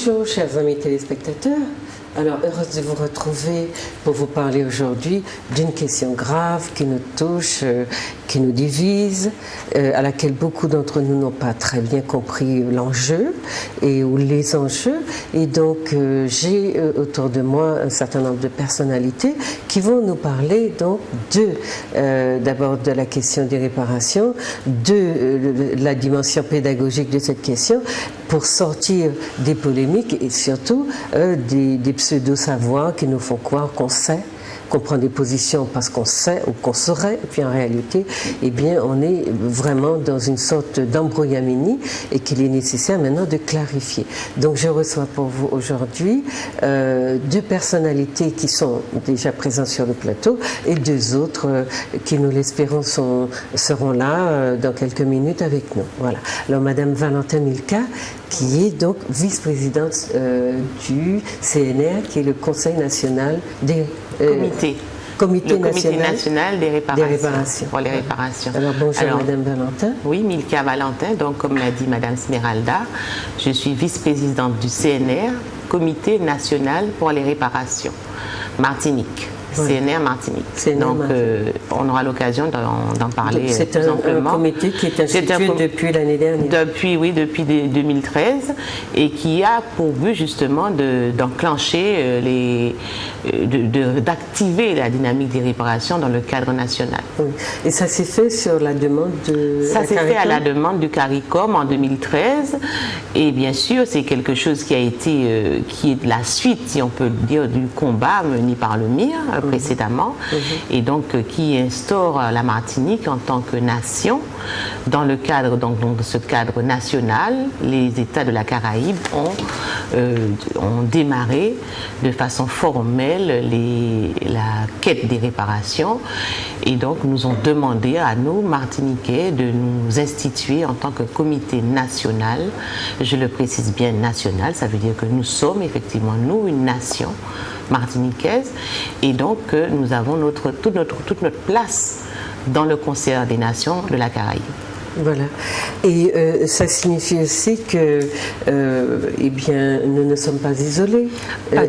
Bonjour chers amis téléspectateurs, alors heureuse de vous retrouver pour vous parler aujourd'hui d'une question grave qui nous touche, qui nous divise, à laquelle beaucoup d'entre nous n'ont pas très bien compris l'enjeu ou les enjeux. Et donc j'ai autour de moi un certain nombre de personnalités qui vont nous parler donc d'abord de la question des réparations, de la dimension pédagogique de cette question, pour sortir des polémiques et surtout des pseudo-savoirs qui nous font croire qu'on sait, qu'on prend des positions parce qu'on sait ou qu'on saurait, et puis en réalité, eh bien, on est vraiment dans une sorte d'embrouillamini et qu'il est nécessaire maintenant de clarifier. Donc, je reçois pour vous aujourd'hui deux personnalités qui sont déjà présentes sur le plateau et deux autres qui, nous l'espérons, seront là dans quelques minutes avec nous. Voilà. Alors, Madame Valentin Milka, qui est donc vice-présidente du CNR, qui est le Conseil national des Comité national des réparations. Pour les réparations. Alors bonjour Madame Valentin. Oui, Milka Valentin, donc comme l'a dit Madame Smeralda, je suis vice-présidente du CNR, Comité national pour les réparations, Martinique. Oui. CNR Martinique. Donc, on aura l'occasion d'en parler. C'est un comité qui est institué depuis l'année dernière. Depuis 2013, et qui a pour but justement d'enclencher, d'activer la dynamique des réparations dans le cadre national. Oui. Et ça s'est fait sur la demande de Ça s'est fait à la demande du CARICOM en 2013, et bien sûr, c'est quelque chose qui a été, qui est la suite, si on peut dire, du combat mené par le MIR précédemment, et donc qui instaure la Martinique en tant que nation. Dans le cadre donc de ce cadre national, les États de la Caraïbe ont démarré de façon formelle la quête des réparations, et donc nous ont demandé à nous, Martiniquais, de nous instituer en tant que comité national. Je le précise bien, national, ça veut dire que nous sommes effectivement, nous, une nation martiniquaise, et donc nous avons toute notre place dans le concert des nations de la Caraïbe. Voilà. Et ça signifie aussi que eh bien, nous ne sommes pas isolés,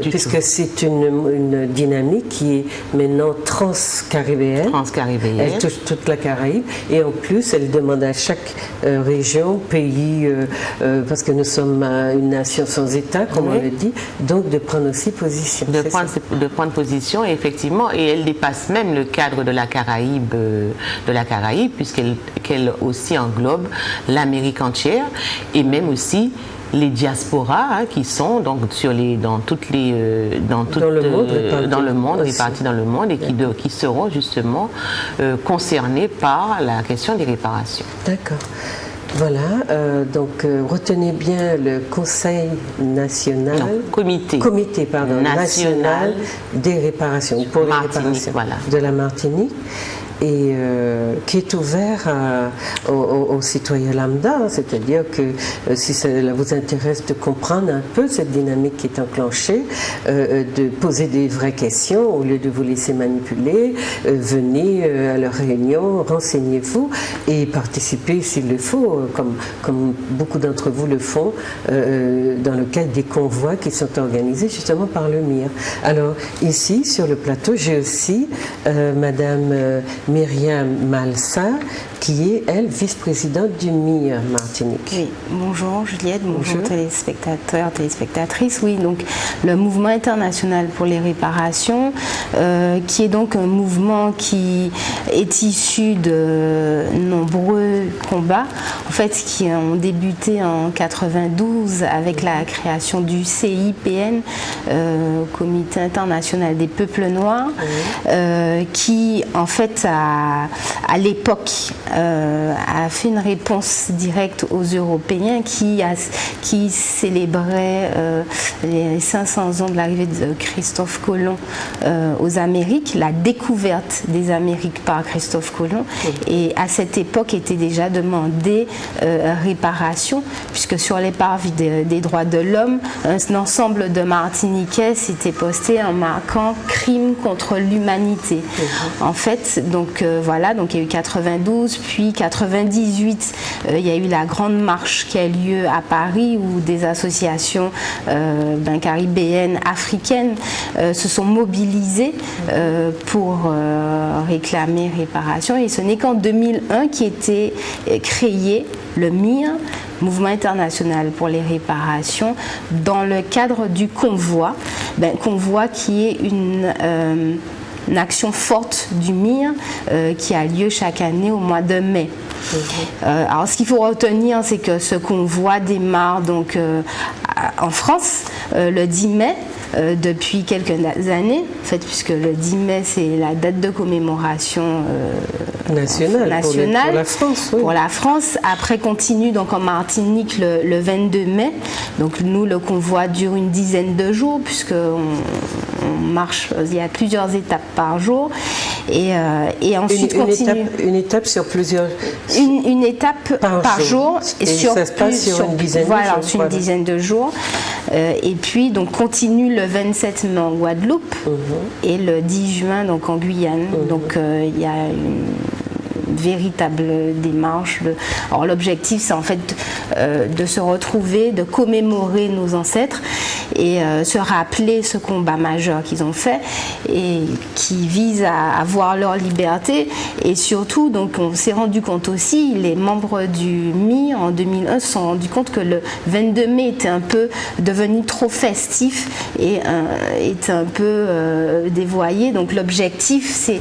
puisque c'est une dynamique qui est maintenant transcaribéenne. Elle touche toute la Caraïbe, et en plus, elle demande à chaque région, pays, parce que nous sommes une nation sans État, comme on le dit, donc de prendre aussi position. De prendre position, effectivement, et elle dépasse même le cadre de la Caraïbe, puisqu'elle aussi englobe l'Amérique entière, et même aussi les diasporas qui sont donc dans le monde, répartis dans le monde, et qui seront justement concernés par la question des réparations. D'accord. Voilà, donc retenez bien le Conseil national, Comité national des réparations, pour les réparations de la Martinique, et qui est ouvert aux citoyens lambda, c'est-à-dire que si cela vous intéresse de comprendre un peu cette dynamique qui est enclenchée, de poser des vraies questions au lieu de vous laisser manipuler, venez à leur réunion, renseignez-vous et participez s'il le faut, comme beaucoup d'entre vous le font, dans le cadre des convois qui sont organisés justement par le MIR. Alors ici sur le plateau, j'ai aussi Madame Myriam Malsa, qui est, elle, vice-présidente du MIR Martinique. Oui, bonjour Juliette, bonjour téléspectateurs, téléspectatrices. Oui, donc le mouvement international pour les réparations, qui est donc un mouvement qui est issu de nombreux combats, en fait, qui ont débuté en 92 avec la création du CIPN, Comité international des peuples noirs, qui, en fait, à l'époque, a fait une réponse directe aux Européens qui célébraient les 500 ans de l'arrivée de Christophe Colomb aux Amériques, la découverte des Amériques par Christophe Colomb. Et à cette époque était déjà demandé réparation, puisque sur les parvis des droits de l'homme, un ensemble de Martiniquais s'était posté en marquant crime contre l'humanité. En fait, donc voilà, donc il y a eu 92, puis 98, il y a eu la grande marche qui a eu lieu à Paris où des associations caribéennes, africaines se sont mobilisées pour réclamer réparation. Et ce n'est qu'en 2001 qui était créé le MIR, Mouvement international pour les réparations, dans le cadre du convoi, convoi qui est une action forte du MIR qui a lieu chaque année au mois de mai. Alors ce qu'il faut retenir, c'est que ce convoi démarre donc en France le 10 mai. Depuis quelques années, en fait, puisque le 10 mai, c'est la date de commémoration nationale pour la France. Oui. Pour la France. Après, continue donc en Martinique le 22 mai. Donc nous, le convoi dure une dizaine de jours, puisqu'on marche, il y a plusieurs étapes par jour. Et ensuite continue. Une étape sur plusieurs. Une étape par jour. Et ça se passe sur une dizaine de jours. Voilà, sur une dizaine de jours. Et puis, donc, continue le 27 mai en Guadeloupe et le 10 juin donc, en Guyane. Donc, il y a une véritable démarche. Alors, l'objectif, c'est en fait de se retrouver, de commémorer nos ancêtres et se rappeler ce combat majeur qu'ils ont fait et qui vise à avoir leur liberté. Et surtout, donc, on s'est rendu compte aussi, les membres du MIR en 2001 se sont rendus compte que le 22 mai était un peu devenu trop festif et était un peu dévoyé. Donc l'objectif, c'est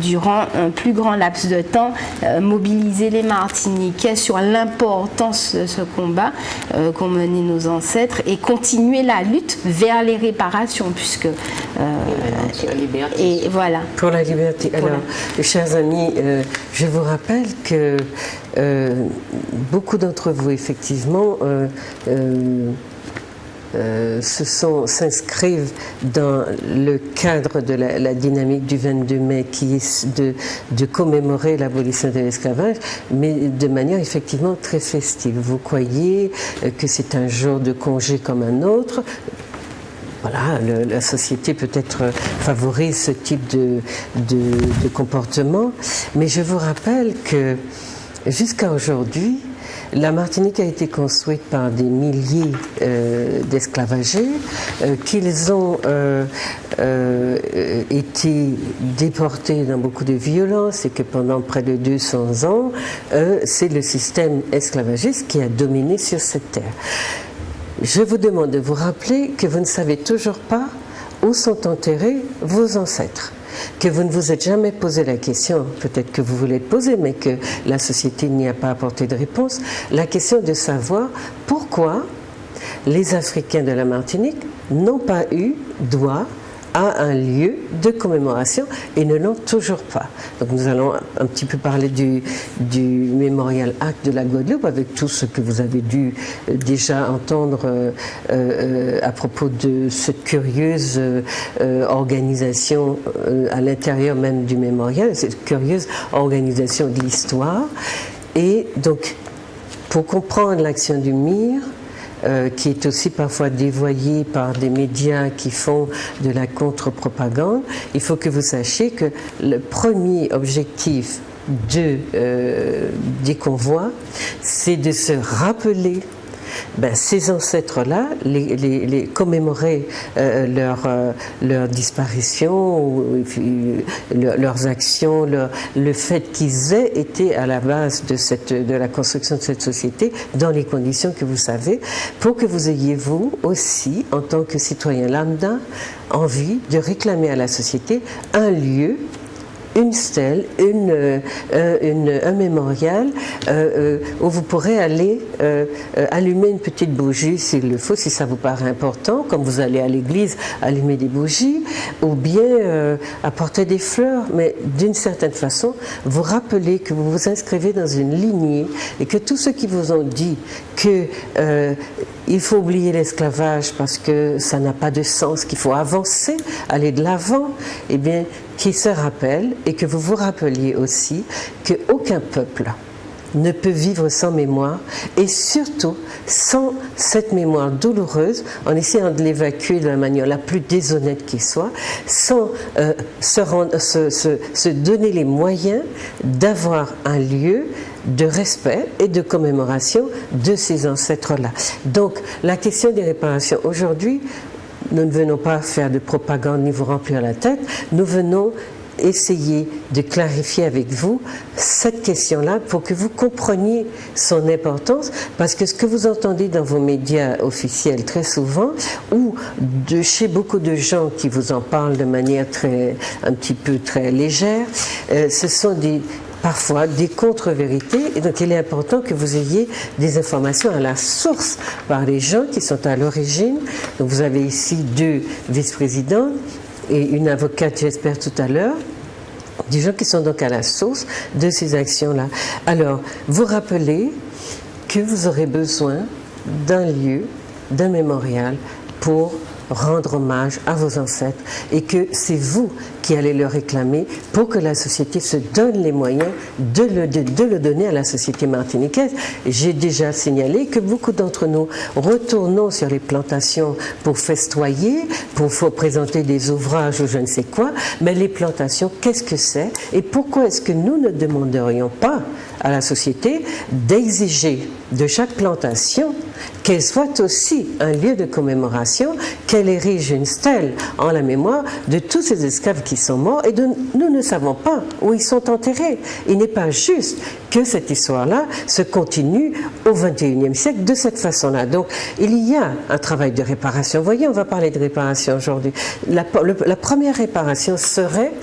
durant un plus grand laps de temps, mobiliser les Martiniquais sur l'importance de ce combat qu'ont mené nos ancêtres et continuer la lutte vers les réparations, puisque et voilà. Pour la liberté. Alors, chers amis, je vous rappelle que beaucoup d'entre vous, effectivement, s'inscrivent dans le cadre de la dynamique du 22 mai qui est de commémorer l'abolition de l'esclavage, mais de manière effectivement très festive. Vous croyez que c'est un jour de congé comme un autre. Voilà, la société peut-être favorise ce type de comportement, mais je vous rappelle que jusqu'à aujourd'hui, la Martinique a été construite par des milliers d'esclavagés, qu'ils ont été déportés dans beaucoup de violences et que pendant près de 200 ans, c'est le système esclavagiste qui a dominé sur cette terre. Je vous demande de vous rappeler que vous ne savez toujours pas où sont enterrés vos ancêtres, que vous ne vous êtes jamais posé la question, peut-être que vous voulez le poser, mais que la société n'y a pas apporté de réponse, la question de savoir pourquoi les Africains de la Martinique n'ont pas eu droit à un lieu de commémoration et ne l'ont toujours pas. Donc nous allons un petit peu parler du Memorial Act de la Guadeloupe avec tout ce que vous avez dû déjà entendre à propos de cette curieuse organisation à l'intérieur même du mémorial, cette curieuse organisation de l'histoire. Et donc, pour comprendre l'action du MIR, qui est aussi parfois dévoyé par des médias qui font de la contre-propagande, il faut que vous sachiez que le premier objectif des convois, c'est de se rappeler ces ancêtres-là, les commémorer leur disparition, ou, leurs actions, le fait qu'ils aient été à la base de la construction de cette société dans les conditions que vous savez, pour que vous ayez, vous aussi, en tant que citoyen lambda, envie de réclamer à la société un lieu, une stèle, un mémorial où vous pourrez aller allumer une petite bougie s'il le faut, si ça vous paraît important, comme vous allez à l'église allumer des bougies, ou bien apporter des fleurs, mais d'une certaine façon, vous rappelez que vous vous inscrivez dans une lignée et que tous ceux qui vous ont dit que il faut oublier l'esclavage parce que ça n'a pas de sens, qu'il faut avancer, aller de l'avant, eh bien, qui se rappelle et que vous vous rappeliez aussi qu'aucun peuple ne peut vivre sans mémoire et surtout sans cette mémoire douloureuse, en essayant de l'évacuer de la manière la plus déshonnête qui soit, sans se donner les moyens d'avoir un lieu de respect et de commémoration de ces ancêtres-là. Donc la question des réparations aujourd'hui, nous ne venons pas faire de propagande ni vous remplir la tête, nous venons essayer de clarifier avec vous cette question-là pour que vous compreniez son importance, parce que ce que vous entendez dans vos médias officiels très souvent, ou chez beaucoup de gens qui vous en parlent de manière un petit peu très légère, ce sont parfois des contre-vérités, et donc il est important que vous ayez des informations à la source par les gens qui sont à l'origine. Donc vous avez ici 2 vice-présidents et une avocate, j'espère, tout à l'heure, des gens qui sont donc à la source de ces actions-là. Alors, vous rappelez que vous aurez besoin d'un lieu, d'un mémorial pour rendre hommage à vos ancêtres et que c'est vous qui allez le réclamer pour que la société se donne les moyens de le donner à la société martiniquaise. J'ai déjà signalé que beaucoup d'entre nous retournons sur les plantations pour festoyer, pour présenter des ouvrages ou je ne sais quoi, mais les plantations, qu'est-ce que c'est et pourquoi est-ce que nous ne demanderions pas à la société d'exiger de chaque plantation qu'elle soit aussi un lieu de commémoration, qu'elle érige une stèle en la mémoire de tous ces esclaves qui sont morts et nous ne savons pas où ils sont enterrés. Il n'est pas juste que cette histoire-là se continue au XXIe siècle de cette façon-là. Donc, il y a un travail de réparation. Vous voyez, on va parler de réparation aujourd'hui. La première réparation serait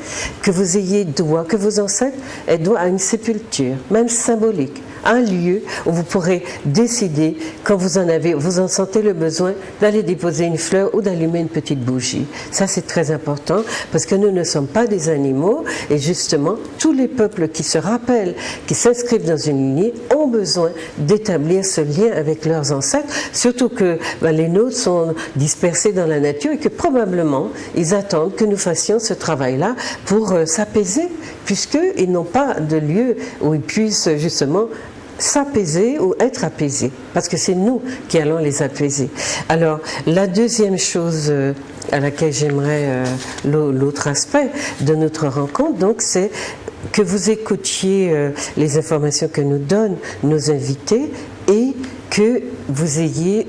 que vous ayez droit, que vos ancêtres aient droit à une sépulture, même symbolique, un lieu où vous pourrez décider, quand vous en sentez le besoin, d'aller déposer une fleur ou d'allumer une petite bougie. Ça, c'est très important parce que nous ne sommes pas des animaux et justement, tous les peuples qui se rappellent, qui s'inscrivent dans une lignée, ont besoin d'établir ce lien avec leurs ancêtres, surtout que les nôtres sont dispersés dans la nature et que probablement, ils attendent que nous fassions ce travail-là pour s'apaiser, puisqu'ils n'ont pas de lieu où ils puissent justement s'apaiser ou être apaisés, parce que c'est nous qui allons les apaiser. Alors, la deuxième chose à laquelle j'aimerais, l'autre aspect de notre rencontre, donc, c'est que vous écoutiez les informations que nous donnent nos invités et que vous ayez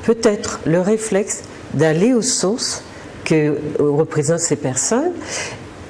peut-être le réflexe d'aller aux sources que représentent ces personnes,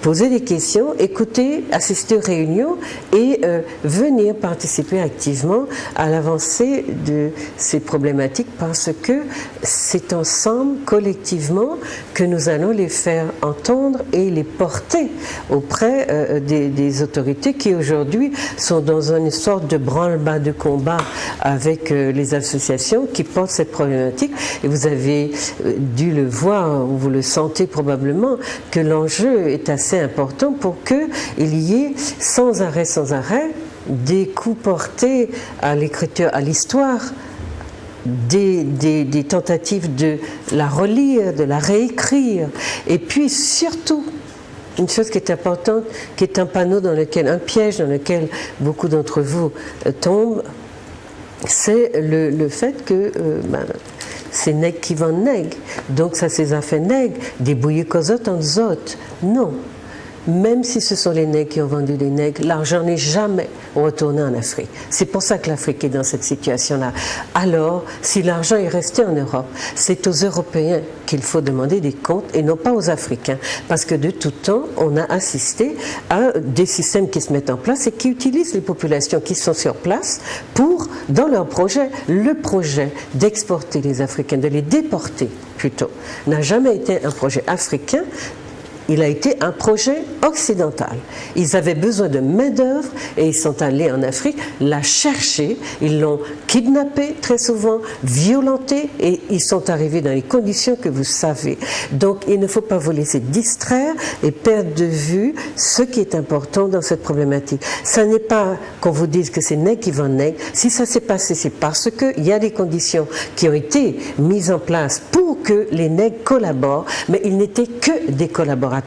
poser des questions, écouter, assister aux réunions et venir participer activement à l'avancée de ces problématiques parce que c'est ensemble, collectivement, que nous allons les faire entendre et les porter auprès des autorités qui aujourd'hui sont dans une sorte de branle-bas de combat avec les associations qui portent cette problématique. Et vous avez dû le voir, vous le sentez probablement, que l'enjeu est assez important pour qu'il y ait sans arrêt, des coups portés à l'écriture, à l'histoire, des tentatives de la relire, de la réécrire, et puis surtout, une chose qui est importante, qui est un panneau un piège dans lequel beaucoup d'entre vous tombent, c'est le fait que c'est nègre qui vend nègre. Donc ça c'est affaires nègre, débrouiller causot en zot. Non. Même si ce sont les nègres qui ont vendu des nègres, l'argent n'est jamais retourné en Afrique. C'est pour ça que l'Afrique est dans cette situation-là. Alors, si l'argent est resté en Europe, c'est aux Européens qu'il faut demander des comptes et non pas aux Africains. Parce que de tout temps, on a assisté à des systèmes qui se mettent en place et qui utilisent les populations qui sont sur place pour, dans leur projet, le projet d'exporter les Africains, de les déporter plutôt, n'a jamais été un projet africain. Il a été un projet occidental. Ils avaient besoin de main-d'œuvre et ils sont allés en Afrique la chercher. Ils l'ont kidnappée très souvent, violentée et ils sont arrivés dans les conditions que vous savez. Donc il ne faut pas vous laisser distraire et perdre de vue ce qui est important dans cette problématique. Ça n'est pas qu'on vous dise que c'est nègre qui vend nègre. Si ça s'est passé, c'est parce qu'il y a des conditions qui ont été mises en place pour que les nègres collaborent, mais ils n'étaient que des collaborateurs.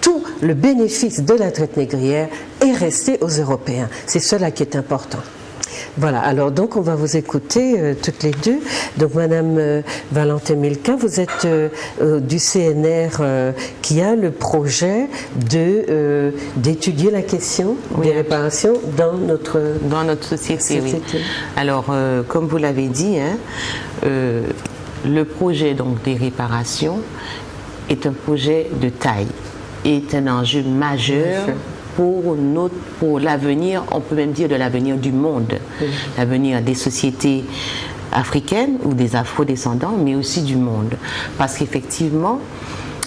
Tout le bénéfice de la traite négrière est resté aux Européens. C'est cela qui est important. Voilà, alors donc on va vous écouter toutes les deux. Donc Madame Valentin Milquin, vous êtes du CNR qui a le projet d'étudier la question des réparations dans notre société. Oui. Alors comme vous l'avez dit, le projet donc des réparations est un projet de taille, est un enjeu majeur. Pour l'avenir, on peut même dire de l'avenir du monde, l'avenir des sociétés africaines ou des afro-descendants, mais aussi du monde. Parce qu'effectivement,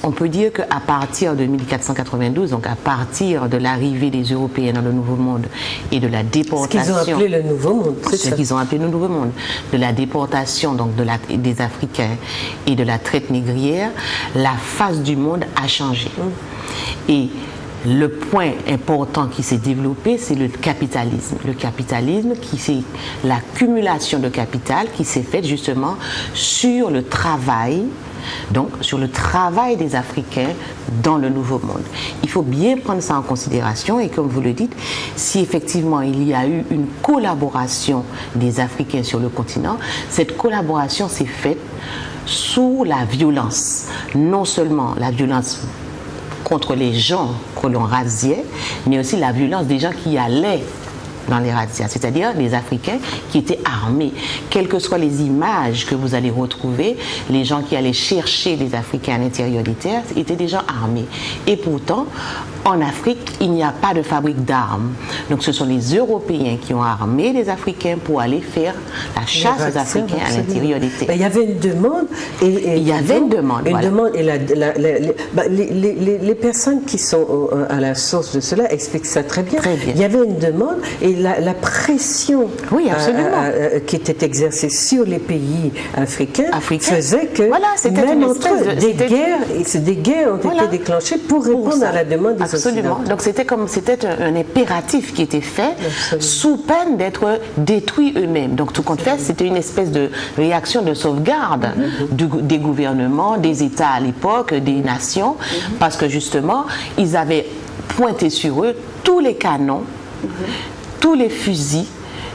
on peut dire qu'à partir de 1492, donc à partir de l'arrivée des Européens dans le Nouveau Monde et de la déportation... Ce qu'ils ont appelé le Nouveau Monde, ce qu'ils ont appelé le Nouveau Monde, de la déportation donc des Africains et de la traite négrière, la face du monde a changé. Et le point important qui s'est développé, c'est le capitalisme. Le capitalisme, c'est l'accumulation de capital qui s'est faite justement sur le travail, donc sur le travail des Africains dans le Nouveau Monde. Il faut bien prendre ça en considération et comme vous le dites, si effectivement il y a eu une collaboration des Africains sur le continent, cette collaboration s'est faite sous la violence. Non seulement la violence contre les gens que l'on razziait, mais aussi la violence des gens qui allaient dans les razzias, c'est-à-dire les Africains qui étaient armés. Quelles que soient les images que vous allez retrouver, les gens qui allaient chercher les Africains à l'intérieur des terres étaient des gens armés. Et pourtant, en Afrique, il n'y a pas de fabrique d'armes. Donc ce sont les Européens qui ont armé les Africains pour aller faire la chasse aux Africains à l'intérieur des terres. Il y avait une demande. Il y avait une demande. Les personnes qui sont à la source de cela expliquent ça très bien. Il y avait une demande et la pression qui était exercée sur les pays africains faisait que même entre eux, des guerres ont été déclenchées pour répondre à la demande des Absolument. Donc c'était un impératif qui était fait sous peine d'être détruits eux-mêmes. Donc tout compte fait, c'était une espèce de réaction de sauvegarde des gouvernements, des États à l'époque, des nations, parce que justement, ils avaient pointé sur eux tous les canons, tous les fusils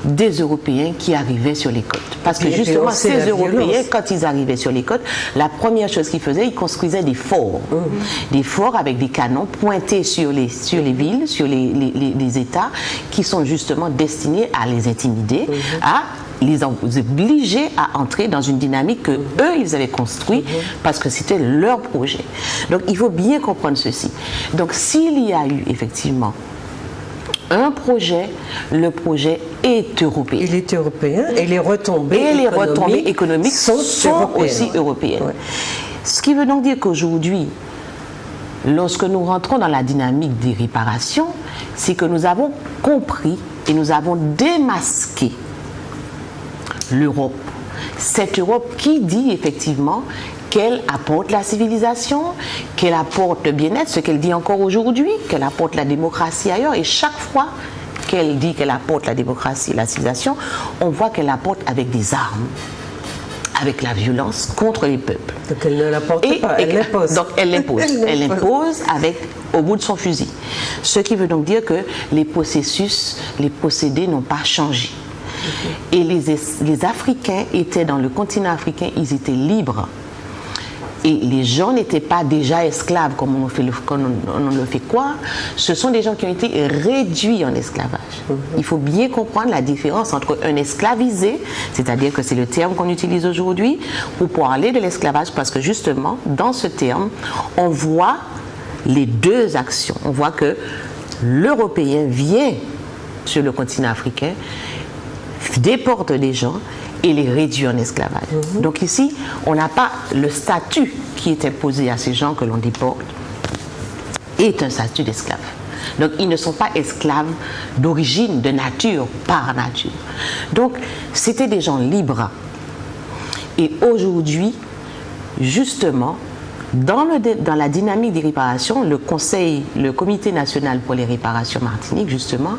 des Européens qui arrivaient sur les côtes. Parce que justement, ces Européens, quand ils arrivaient sur les côtes, la première chose qu'ils faisaient, ils construisaient des forts. Des forts avec des canons pointés sur les villes, sur les États, qui sont justement destinés à les intimider, à les obliger à entrer dans une dynamique que eux ils avaient construite parce que c'était leur projet. Donc il faut bien comprendre ceci. Donc s'il y a eu effectivement un projet, le projet est européen. Il est européen et les retombées économiques sont aussi européennes. Ouais. Ce qui veut donc dire qu'aujourd'hui, lorsque nous rentrons dans la dynamique des réparations, c'est que nous avons compris et nous avons démasqué l'Europe. Cette Europe qui dit effectivement qu'elle apporte la civilisation, qu'elle apporte le bien-être, ce qu'elle dit encore aujourd'hui, qu'elle apporte la démocratie ailleurs. Et chaque fois qu'elle dit qu'elle apporte la démocratie et la civilisation, on voit qu'elle apporte avec des armes, avec la violence contre les peuples. Donc elle ne l'apporte pas, elle l'impose. Donc elle l'impose. Elle l'impose au bout de son fusil. Ce qui veut donc dire que les processus, les procédés n'ont pas changé. Et les Africains étaient dans le continent africain, ils étaient libres. Et les gens n'étaient pas déjà esclaves comme on le fait croire. Ce sont des gens qui ont été réduits en esclavage. Il faut bien comprendre la différence entre un esclavisé, c'est-à-dire que c'est le terme qu'on utilise aujourd'hui pour parler de l'esclavage, parce que justement, dans ce terme, on voit les deux actions. On voit que l'Européen vient sur le continent africain, déporte des gens et les réduit en esclavage. Donc ici, on n'a pas le statut qui est imposé à ces gens que l'on déporte, est un statut d'esclave. Donc ils ne sont pas esclaves d'origine, de nature, par nature. Donc c'était des gens libres. Et aujourd'hui, justement, dans la dynamique des réparations, le Comité national pour les réparations Martinique, justement,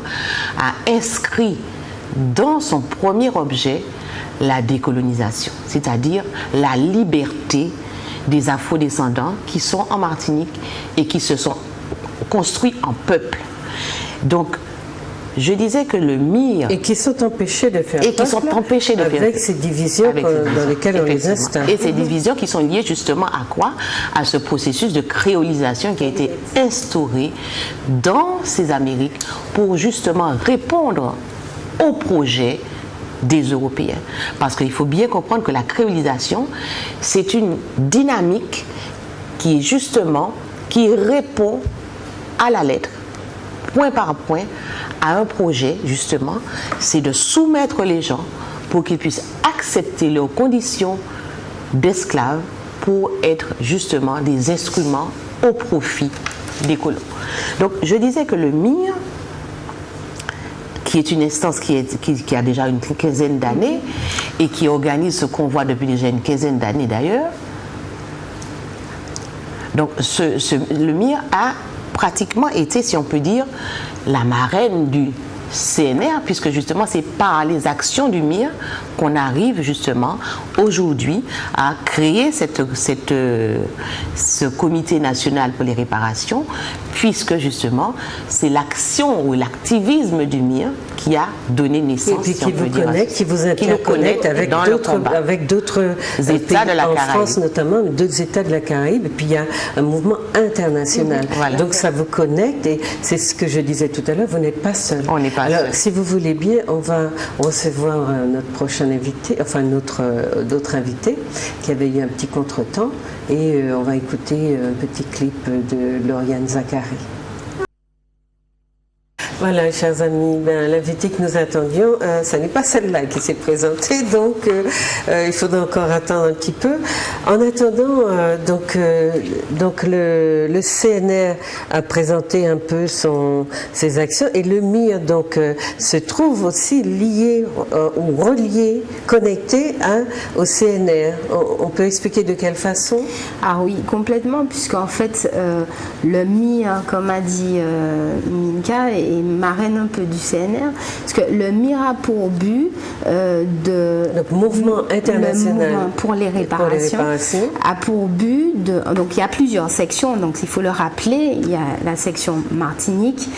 a inscrit dans son premier objet la décolonisation, c'est-à-dire la liberté des afro-descendants qui sont en Martinique et qui se sont construit en peuple. Donc, je disais que le MIR... Et qui sont empêchés de faire avec ces divisions dans lesquelles on les installe. Et ces divisions qui sont liées justement à quoi? À ce processus de créolisation qui a été instauré dans ces Amériques pour justement répondre aux projets des Européens. Parce qu'il faut bien comprendre que la créolisation, c'est une dynamique qui justement, qui répond à la lettre, point par point, à un projet, justement, c'est de soumettre les gens pour qu'ils puissent accepter leurs conditions d'esclaves pour être justement des instruments au profit des colons. Donc, je disais que le MIR, qui est une instance qui a déjà une quinzaine d'années et qui organise ce convoi depuis déjà une quinzaine d'années d'ailleurs, donc le MIR a pratiquement été, si on peut dire, la marraine du CNR, puisque justement c'est par les actions du MIR qu'on arrive justement aujourd'hui à créer ce comité national pour les réparations, puisque justement c'est l'action ou l'activisme du MIR qui a donné naissance, et puis qui vous interconnecte avec d'autres États de la Caraïbe. En France notamment, d'autres États de la Caraïbe, et puis il y a un mouvement international. Voilà. Donc ça vous connecte, et c'est ce que je disais tout à l'heure, vous n'êtes pas seul. On n'est pas Alors, seul. si vous voulez bien, on va recevoir notre prochain invité, enfin d'autres invités qui avaient eu un petit contretemps, et on va écouter un petit clip de Lauriane Zacharie. Voilà, chers amis, l'invité que nous attendions, ça n'est pas celle-là qui s'est présentée, donc il faudra encore attendre un petit peu. En attendant, le CNR a présenté un peu ses actions, et le MIR se trouve aussi lié ou relié, connecté au CNR. On peut expliquer de quelle façon? Ah oui, complètement, puisqu'en fait, le MIR, comme a dit Minka, est marraine un peu du CNR, parce que le MIR a pour but donc, mouvement international le mouvement pour les réparations a pour but donc il y a plusieurs sections, donc il faut le rappeler, il y a la section Martinique,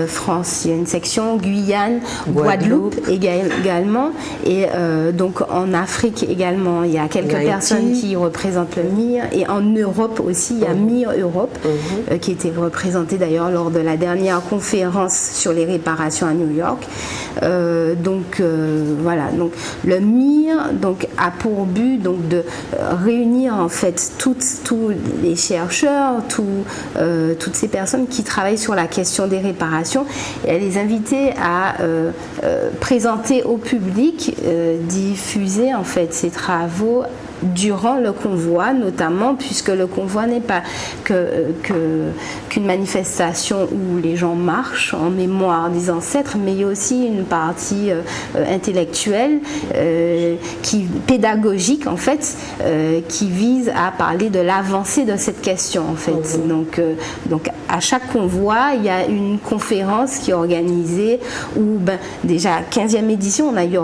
France, il y a une section Guyane, Guadeloupe également, et donc en Afrique également, il y a quelques personnes qui représentent le MIR, et en Europe aussi, il y a MIR Europe, qui était représenté d'ailleurs lors de la dernière conférence sur les réparations à New York. Voilà, donc le MIR a pour but de réunir en fait tous les chercheurs, toutes ces personnes qui travaillent sur la question des réparations, et à les inviter à présenter au public, diffuser en fait ces travaux durant le convoi, notamment, puisque le convoi n'est pas qu'une manifestation où les gens marchent en mémoire des ancêtres, mais il y a aussi une partie intellectuelle, pédagogique en fait, qui vise à parler de l'avancée de cette question en fait. Donc à chaque convoi, il y a une conférence qui est organisée, où déjà 15e édition, on a eu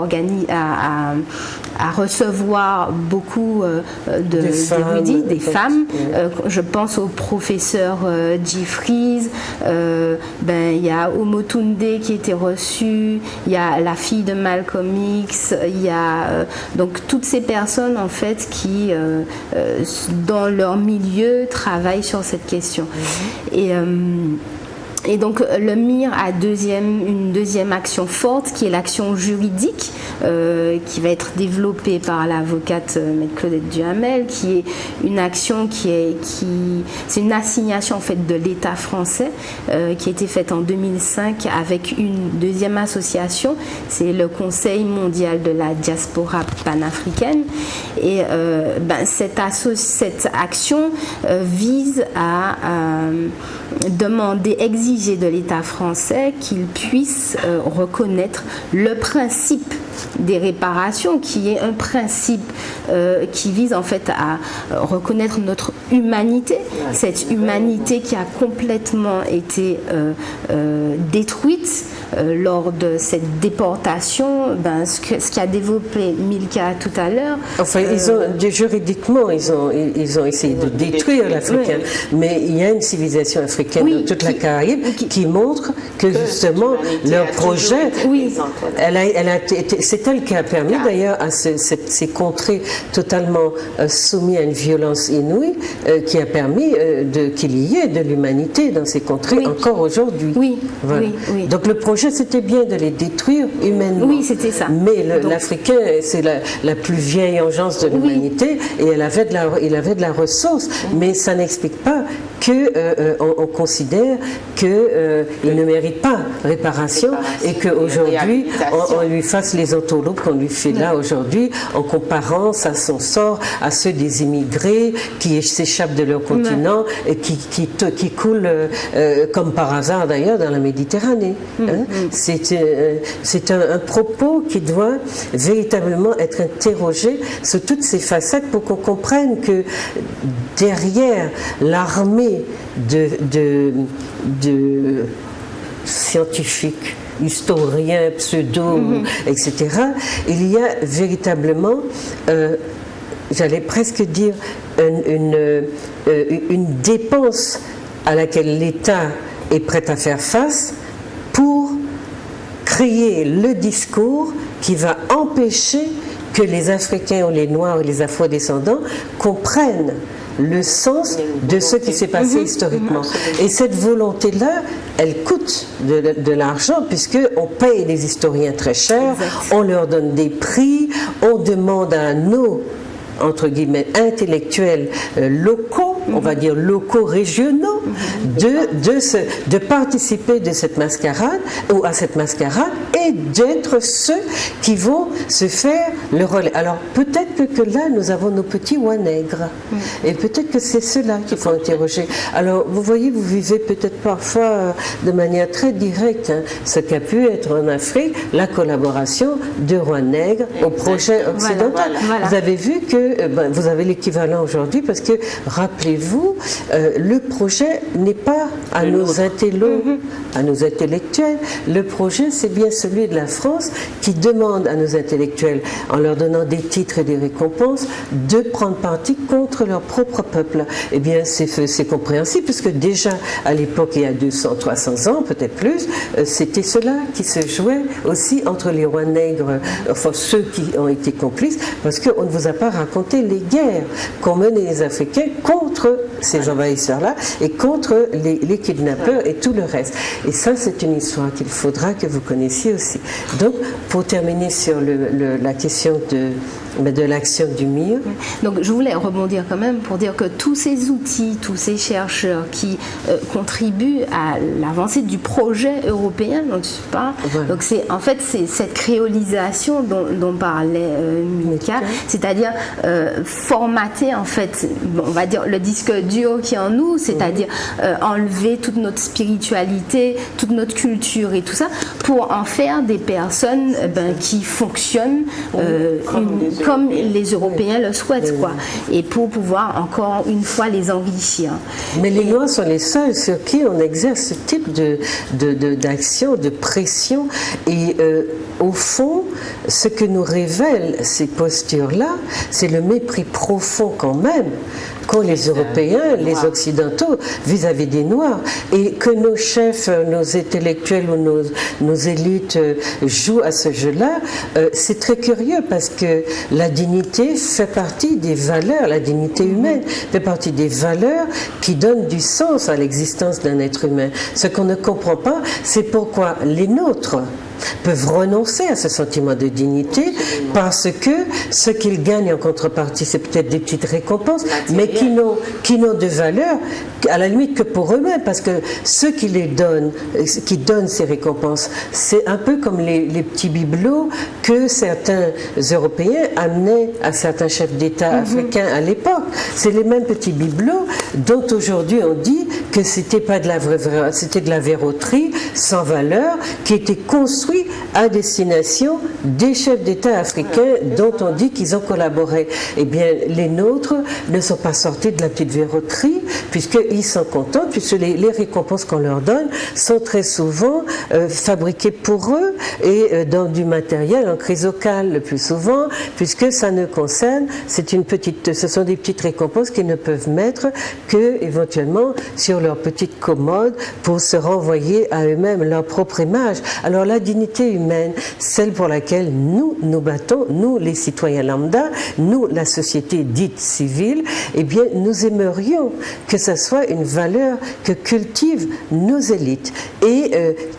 à recevoir beaucoup d'érudits, des femmes. Je pense au professeur Jeffries, il y a Omotunde qui était reçu, il y a la fille de Malcolm X, il y a donc toutes ces personnes en fait qui dans leur milieu travaillent sur cette question. Et donc le MIR a une deuxième action forte, qui est l'action juridique, qui va être développée par l'avocate Maître Claudette Duhamel, qui est une action c'est une assignation en fait de l'État français, qui a été faite en 2005 avec une deuxième association, c'est le Conseil mondial de la diaspora panafricaine. Et cette action vise à exiger de l'État français qu'il puisse reconnaître le principe des réparations, qui est un principe qui vise en fait à reconnaître notre humanité, cette humanité qui a complètement été détruite lors de cette déportation, ce qu'a développé Milka tout à l'heure. Enfin, juridiquement, ils ont essayé de détruire l'Africain, mais il y a une civilisation africaine dans toute la Caraïbe qui montre que justement leur projet, c'est elle qui a permis d'ailleurs à ces contrées totalement soumises à une violence inouïe, qui a permis qu'il y ait de l'humanité dans ces contrées encore aujourd'hui. Voilà. Donc le projet, c'était bien de les détruire humainement. Oui, c'était ça. Mais l'Africain, c'est la plus vieille engeance de l'humanité, et il avait de la ressource, mais ça n'explique pas qu'on considère qu'il ne mérite pas réparation et qu'aujourd'hui on lui fasse les entourloupes qu'on lui fait là aujourd'hui, en comparant son sort à ceux des immigrés qui s'échappent de leur continent et qui coulent comme par hasard d'ailleurs dans la Méditerranée. C'est un propos qui doit véritablement être interrogé sur toutes ces facettes pour qu'on comprenne que derrière l'armée de scientifiques, historiens, pseudo, etc., il y a véritablement, j'allais presque dire, une dépense à laquelle l'État est prêt à faire face pour créer le discours qui va empêcher que les Africains ou les Noirs ou les Afro-descendants comprennent le sens de ce qui s'est passé historiquement. Et cette volonté-là, elle coûte de l'argent, puisqu'on paye les historiens très cher, on leur donne des prix, on demande à nos, entre guillemets, intellectuels locaux, on va dire locaux régionaux, de participer de cette mascarade ou à cette mascarade et d'être ceux qui vont se faire le relais. Alors peut-être que là nous avons nos petits Wanègres et peut-être que c'est ceux-là qu'il faut interroger. Alors vous voyez, vous vivez peut-être parfois de manière très directe ce qu'a pu être en Afrique la collaboration de Wanègres au projet occidental. Voilà. Vous avez vu que vous avez l'équivalent aujourd'hui, parce que rappelez-vous, le projet n'est pas à nos intellos, à nos intellectuels. Le projet, c'est bien celui de la France qui demande à nos intellectuels, en leur donnant des titres et des récompenses, de prendre parti contre leur propre peuple. Eh bien, c'est compréhensible, puisque déjà à l'époque, il y a 200, 300 ans, peut-être plus, c'était cela qui se jouait aussi entre les Wanègres, enfin ceux qui ont été complices, parce qu'on ne vous a pas raconté les guerres qu'ont menées les Africains contre ces envahisseurs-là et contre les kidnappeurs et tout le reste. Et ça, c'est une histoire qu'il faudra que vous connaissiez aussi. Donc, pour terminer sur la question de l'action du MIR. Donc je voulais rebondir quand même pour dire que tous ces outils, tous ces chercheurs qui contribuent à l'avancée du projet européen, donc c'est en fait c'est cette créolisation dont parlait Milka, c'est-à-dire formater en fait, on va dire le disque dur qui est en nous, c'est-à-dire enlever toute notre spiritualité, toute notre culture et tout ça, pour en faire des personnes qui fonctionnent comme les Européens le souhaitent, quoi, et pour pouvoir encore une fois les enrichir. Mais les Noirs sont les seuls sur qui on exerce ce type d'action, de pression, et au fond, ce que nous révèlent ces postures-là, c'est le mépris profond quand même qu'ont les Européens, les Occidentaux, vis-à-vis des Noirs, et que nos chefs, nos intellectuels ou nos élites jouent à ce jeu-là, c'est très curieux, parce que la dignité fait partie des valeurs, la dignité humaine fait partie des valeurs qui donnent du sens à l'existence d'un être humain. Ce qu'on ne comprend pas, c'est pourquoi les nôtres peuvent renoncer à ce sentiment de dignité, parce que ce qu'ils gagnent en contrepartie, c'est peut-être des petites récompenses, mais qui n'ont de valeur à la limite que pour eux-mêmes, parce que ceux qui les donnent, qui donnent ces récompenses, c'est un peu comme les petits bibelots que certains Européens amenaient à certains chefs d'État africains à l'époque. C'est les mêmes petits bibelots dont aujourd'hui on dit que c'était pas de la vraie, c'était de la verroterie sans valeur, qui était construite construit à destination des chefs d'État africains dont on dit qu'ils ont collaboré. Eh bien, les nôtres ne sont pas sortis de la petite verroterie, puisqu'ils sont contents, puisque les récompenses qu'on leur donne sont très souvent fabriquées pour eux et dans du matériel en chrysocale le plus souvent, puisque ça ne concerne, ce sont des petites récompenses qu'ils ne peuvent mettre que éventuellement sur leur petite commode pour se renvoyer à eux-mêmes leur propre image. Alors la dignité humaine, celle pour laquelle nous nous battons, nous les citoyens lambda, nous la société dite civile, eh bien nous aimerions que ça soit une valeur que cultivent nos élites. Et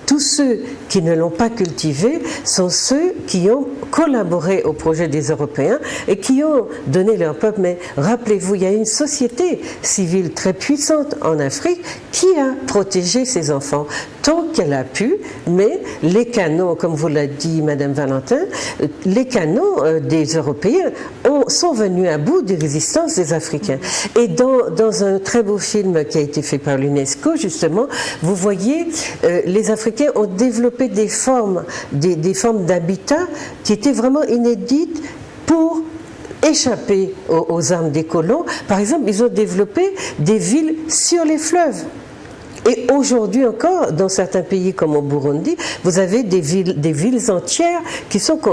tous ceux qui ne l'ont pas cultivée sont ceux qui ont collaboré au projet des Européens et qui ont donné leur peuple. Mais rappelez-vous, il y a une société civile très puissante en Afrique qui a protégé ses enfants tant qu'elle a pu, mais les canons, comme vous l'a dit Madame Valentin, les canons des Européens sont venus à bout des résistances des Africains. Et dans un très beau film qui a été fait par l'UNESCO, justement, vous voyez, les Africains ont développé des formes d'habitat qui étaient vraiment inédites pour échapper aux armes des colons. Par exemple, ils ont développé des villes sur les fleuves. Et aujourd'hui encore, dans certains pays comme au Burundi, vous avez des villes entières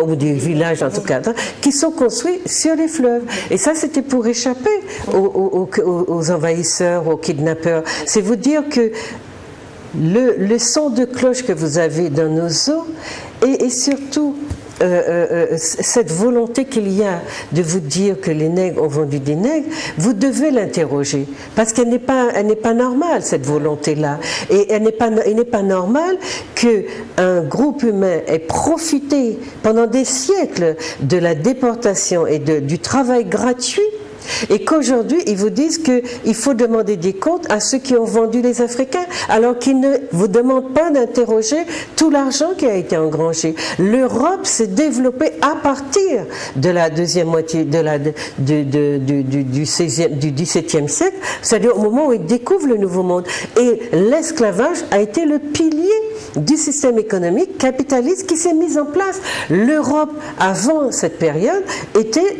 ou des villages en tout cas, qui sont construits sur les fleuves. Et ça, c'était pour échapper aux envahisseurs, aux kidnappeurs. C'est vous dire que le son de cloche que vous avez dans nos eaux et surtout cette volonté qu'il y a de vous dire que les nègres ont vendu des nègres, vous devez l'interroger parce qu'elle n'est pas normale, cette volonté-là, et il n'est pas normal qu'un groupe humain ait profité pendant des siècles de la déportation et du travail gratuit. Et qu'aujourd'hui, ils vous disent qu'il faut demander des comptes à ceux qui ont vendu les Africains, alors qu'ils ne vous demandent pas d'interroger tout l'argent qui a été engrangé. L'Europe s'est développée à partir de la deuxième moitié du XVIIe siècle, c'est-à-dire au moment où ils découvrent le Nouveau Monde. Et l'esclavage a été le pilier du système économique capitaliste qui s'est mis en place. L'Europe, avant cette période, était,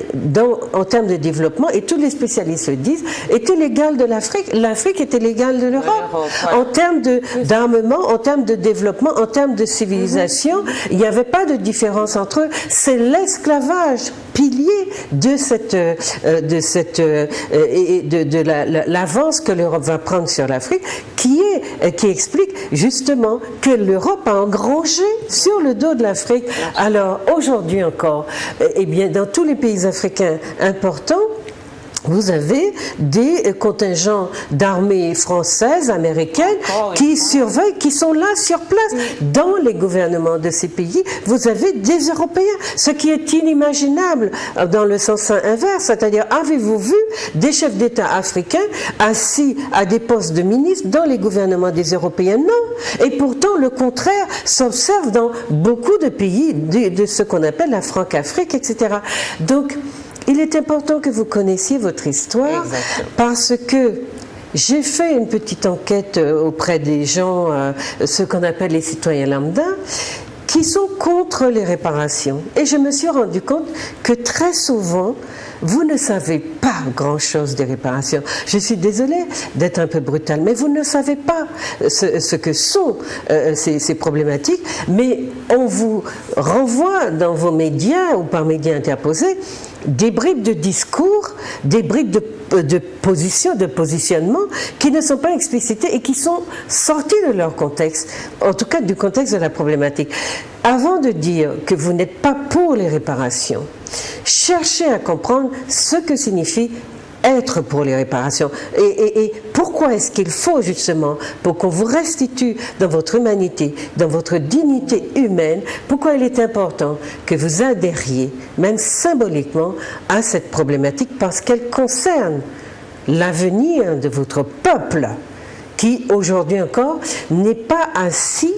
en termes de développement, et tous les spécialistes le disent, était l'égale de l'Afrique. L'Afrique était l'égale de l'Europe. En termes d'armement, en termes de développement, en termes de civilisation, il n'y avait pas de différence entre eux. C'est l'esclavage pilier de l'avance que l'Europe va prendre sur l'Afrique qui explique justement que l'Europe a engrangé sur le dos de l'Afrique. Alors aujourd'hui encore, eh bien dans tous les pays africains importants, vous avez des contingents d'armées françaises, américaines, qui surveillent, qui sont là sur place. Dans les gouvernements de ces pays, vous avez des Européens, ce qui est inimaginable dans le sens inverse. C'est-à-dire, avez-vous vu des chefs d'État africains assis à des postes de ministres dans les gouvernements des Européens? Non. Et pourtant, le contraire s'observe dans beaucoup de pays de ce qu'on appelle la Franc-Afrique, etc. Donc, il est important que vous connaissiez votre histoire. Exactement. Parce que j'ai fait une petite enquête auprès des gens, ce qu'on appelle les citoyens lambda, qui sont contre les réparations. Et je me suis rendu compte que très souvent, vous ne savez pas grand-chose des réparations. Je suis désolée d'être un peu brutale, mais vous ne savez pas ce que sont ces problématiques, mais on vous renvoie dans vos médias ou par médias interposés des bribes de discours, des bribes de positionnement qui ne sont pas explicités et qui sont sortis de leur contexte, en tout cas du contexte de la problématique. Avant de dire que vous n'êtes pas pour les réparations, cherchez à comprendre ce que signifie être pour les réparations et pourquoi est-ce qu'il faut justement, pour qu'on vous restitue dans votre humanité, dans votre dignité humaine, pourquoi il est important que vous adhériez, même symboliquement, à cette problématique parce qu'elle concerne l'avenir de votre peuple qui, aujourd'hui encore, n'est pas assis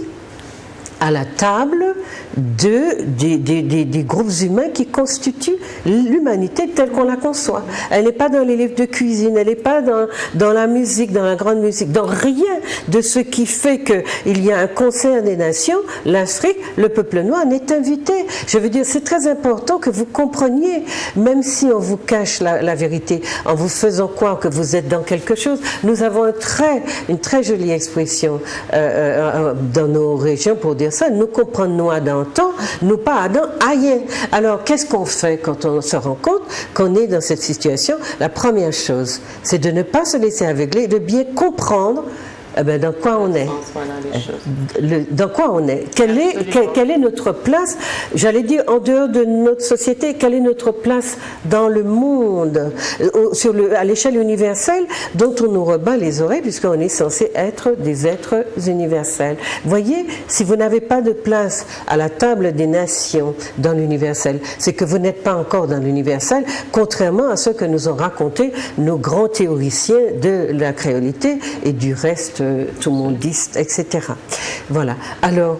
à la table des groupes humains qui constituent l'humanité telle qu'on la conçoit. Elle n'est pas dans les livres de cuisine, elle n'est pas dans la musique, dans la grande musique, dans rien de ce qui fait qu'il y a un concert des nations. L'Afrique, le peuple noir n'est invité. Je veux dire, c'est très important que vous compreniez, même si on vous cache la vérité, en vous faisant croire que vous êtes dans quelque chose. Nous avons une très jolie expression dans nos régions pour dire ça. Nous comprenons Adam temps, nous pas Adam aïe. Alors, qu'est-ce qu'on fait quand on se rend compte qu'on est dans cette situation? La première chose, c'est de ne pas se laisser aveugler, de bien comprendre dans quoi on est. Dans quoi on est. Quelle est notre place, j'allais dire, en dehors de notre société, quelle est notre place dans le monde, à l'échelle universelle, dont on nous rebat les oreilles, puisqu'on est censé être des êtres universels. Voyez, si vous n'avez pas de place à la table des nations dans l'universel, c'est que vous n'êtes pas encore dans l'universel, contrairement à ce que nous ont raconté nos grands théoriciens de la créolité et du reste tout mondiste, etc. Voilà. Alors,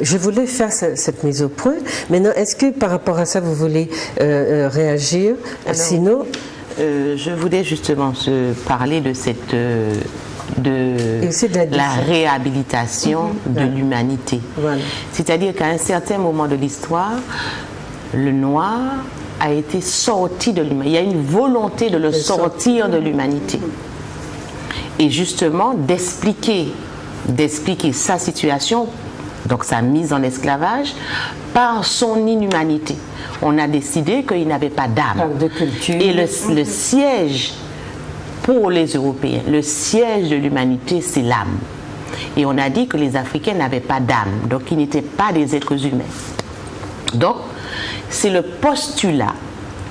je voulais faire cette mise au point. Maintenant, est-ce que par rapport à ça, vous voulez réagir? Alors, sinon... je voulais justement parler de cette... la réhabilitation de l'humanité. Voilà. C'est-à-dire qu'à un certain moment de l'histoire, le noir a été sorti de l'humanité. Il y a une volonté de le sortir de l'humanité. Et justement d'expliquer sa situation, donc sa mise en esclavage, par son inhumanité. On a décidé qu'il n'avait pas d'âme. Et le siège pour les Européens, le siège de l'humanité, c'est l'âme. Et on a dit que les Africains n'avaient pas d'âme, donc ils n'étaient pas des êtres humains. Donc, c'est le postulat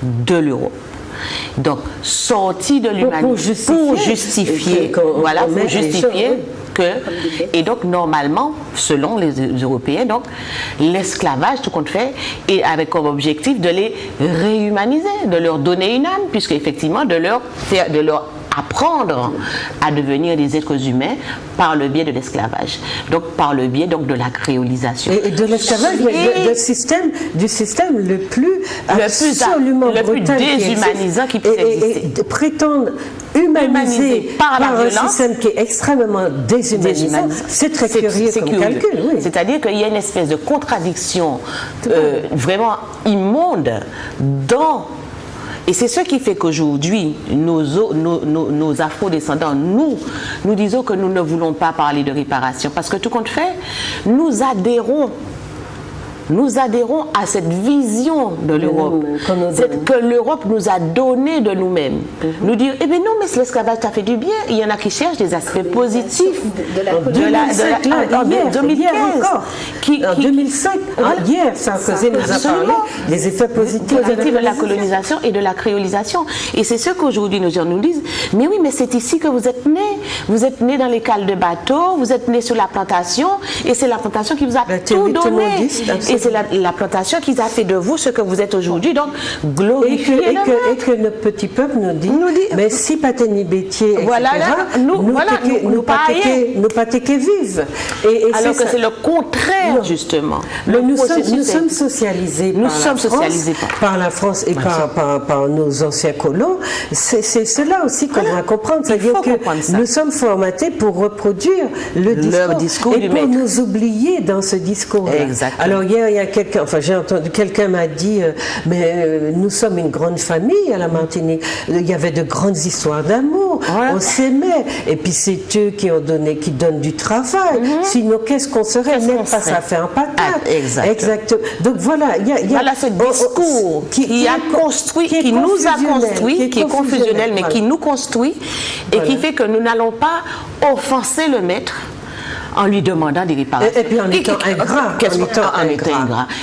de l'Europe. Donc, sorti de l'humanité pour justifier que, et donc normalement, selon les Européens, donc l'esclavage, tout compte fait, est avec comme objectif de les réhumaniser, de leur donner une âme, puisque effectivement de leur apprendre à devenir des êtres humains par le biais de l'esclavage, donc par le biais de la créolisation. Et de l'esclavage, du système le plus déshumanisant qui puisse exister. Et prétendre humaniser par la violence, un système qui est extrêmement déshumanisant, c'est très curieux comme calcul. Oui. C'est-à-dire qu'il y a une espèce de contradiction vraiment immonde dans... Et c'est ce qui fait qu'aujourd'hui, nos afro-descendants, nous disons que nous ne voulons pas parler de réparation. Parce que tout compte fait, nous adhérons à cette vision de l'Europe, que l'Europe nous a donné de nous-mêmes. Nous dire, eh bien non, mais l'esclavage t'a fait du bien. Il y en a qui cherchent des aspects positifs en 2005, hier, Sarkozy nous a parlé des effets positifs de la colonisation et de la créolisation. Et c'est ce qu'aujourd'hui nos gens nous disent, mais oui, mais c'est ici que vous êtes nés. Vous êtes nés dans les cales de bateaux, vous êtes nés sur la plantation, et c'est la plantation qui vous a tout donné. Et c'est la plantation qui a fait de vous ce que vous êtes aujourd'hui, donc glorifié. Et que notre petit peuple nous dit mais si Pateni Bétier, voilà, nous pas vivent. Alors que c'est le contraire, justement. Nous sommes socialisés par la France et par nos anciens colons. C'est cela aussi qu'on doit comprendre. C'est-à-dire que nous sommes formatés pour reproduire leur discours et pour nous oublier dans ce discours-là. Alors hier, il y a quelqu'un, j'ai entendu, quelqu'un m'a dit mais nous sommes une grande famille à la Martinique. Il y avait de grandes histoires d'amour. On s'aimait. Et puis c'est eux qui donnent du travail. Sinon, qu'est-ce qu'on serait? Même pas ça fait un patate. Exactement. Donc voilà, il y a ce discours qui nous a construit, qui est confusionnel, mais qui nous construit et qui fait que nous n'allons pas offenser le maître en lui demandant des réparations. Et puis en étant ingrat.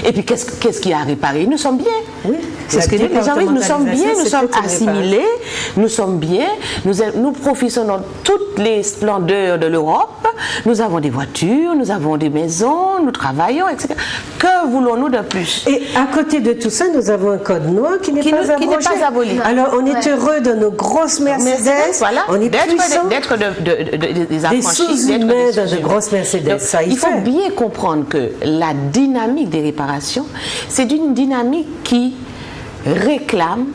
Et puis qu'est-ce qu'il y a à réparer? Nous sommes bien. Oui. C'est ce que les gens disent. Nous sommes bien, nous sommes assimilés, nous sommes bien, nous profitons de toutes les splendeurs de l'Europe, nous avons des voitures, nous avons des maisons, nous travaillons, etc. Que voulons-nous de plus? Et à côté de tout ça, nous avons un code noir qui n'est pas aboli. Alors, on est heureux de nos grosses Mercedes, voilà, on est puissants, d'être des affranchis, sous-humains dans de grosses Mercedes. Donc, ça il faut bien comprendre que la dynamique des réparations, c'est une dynamique qui réclame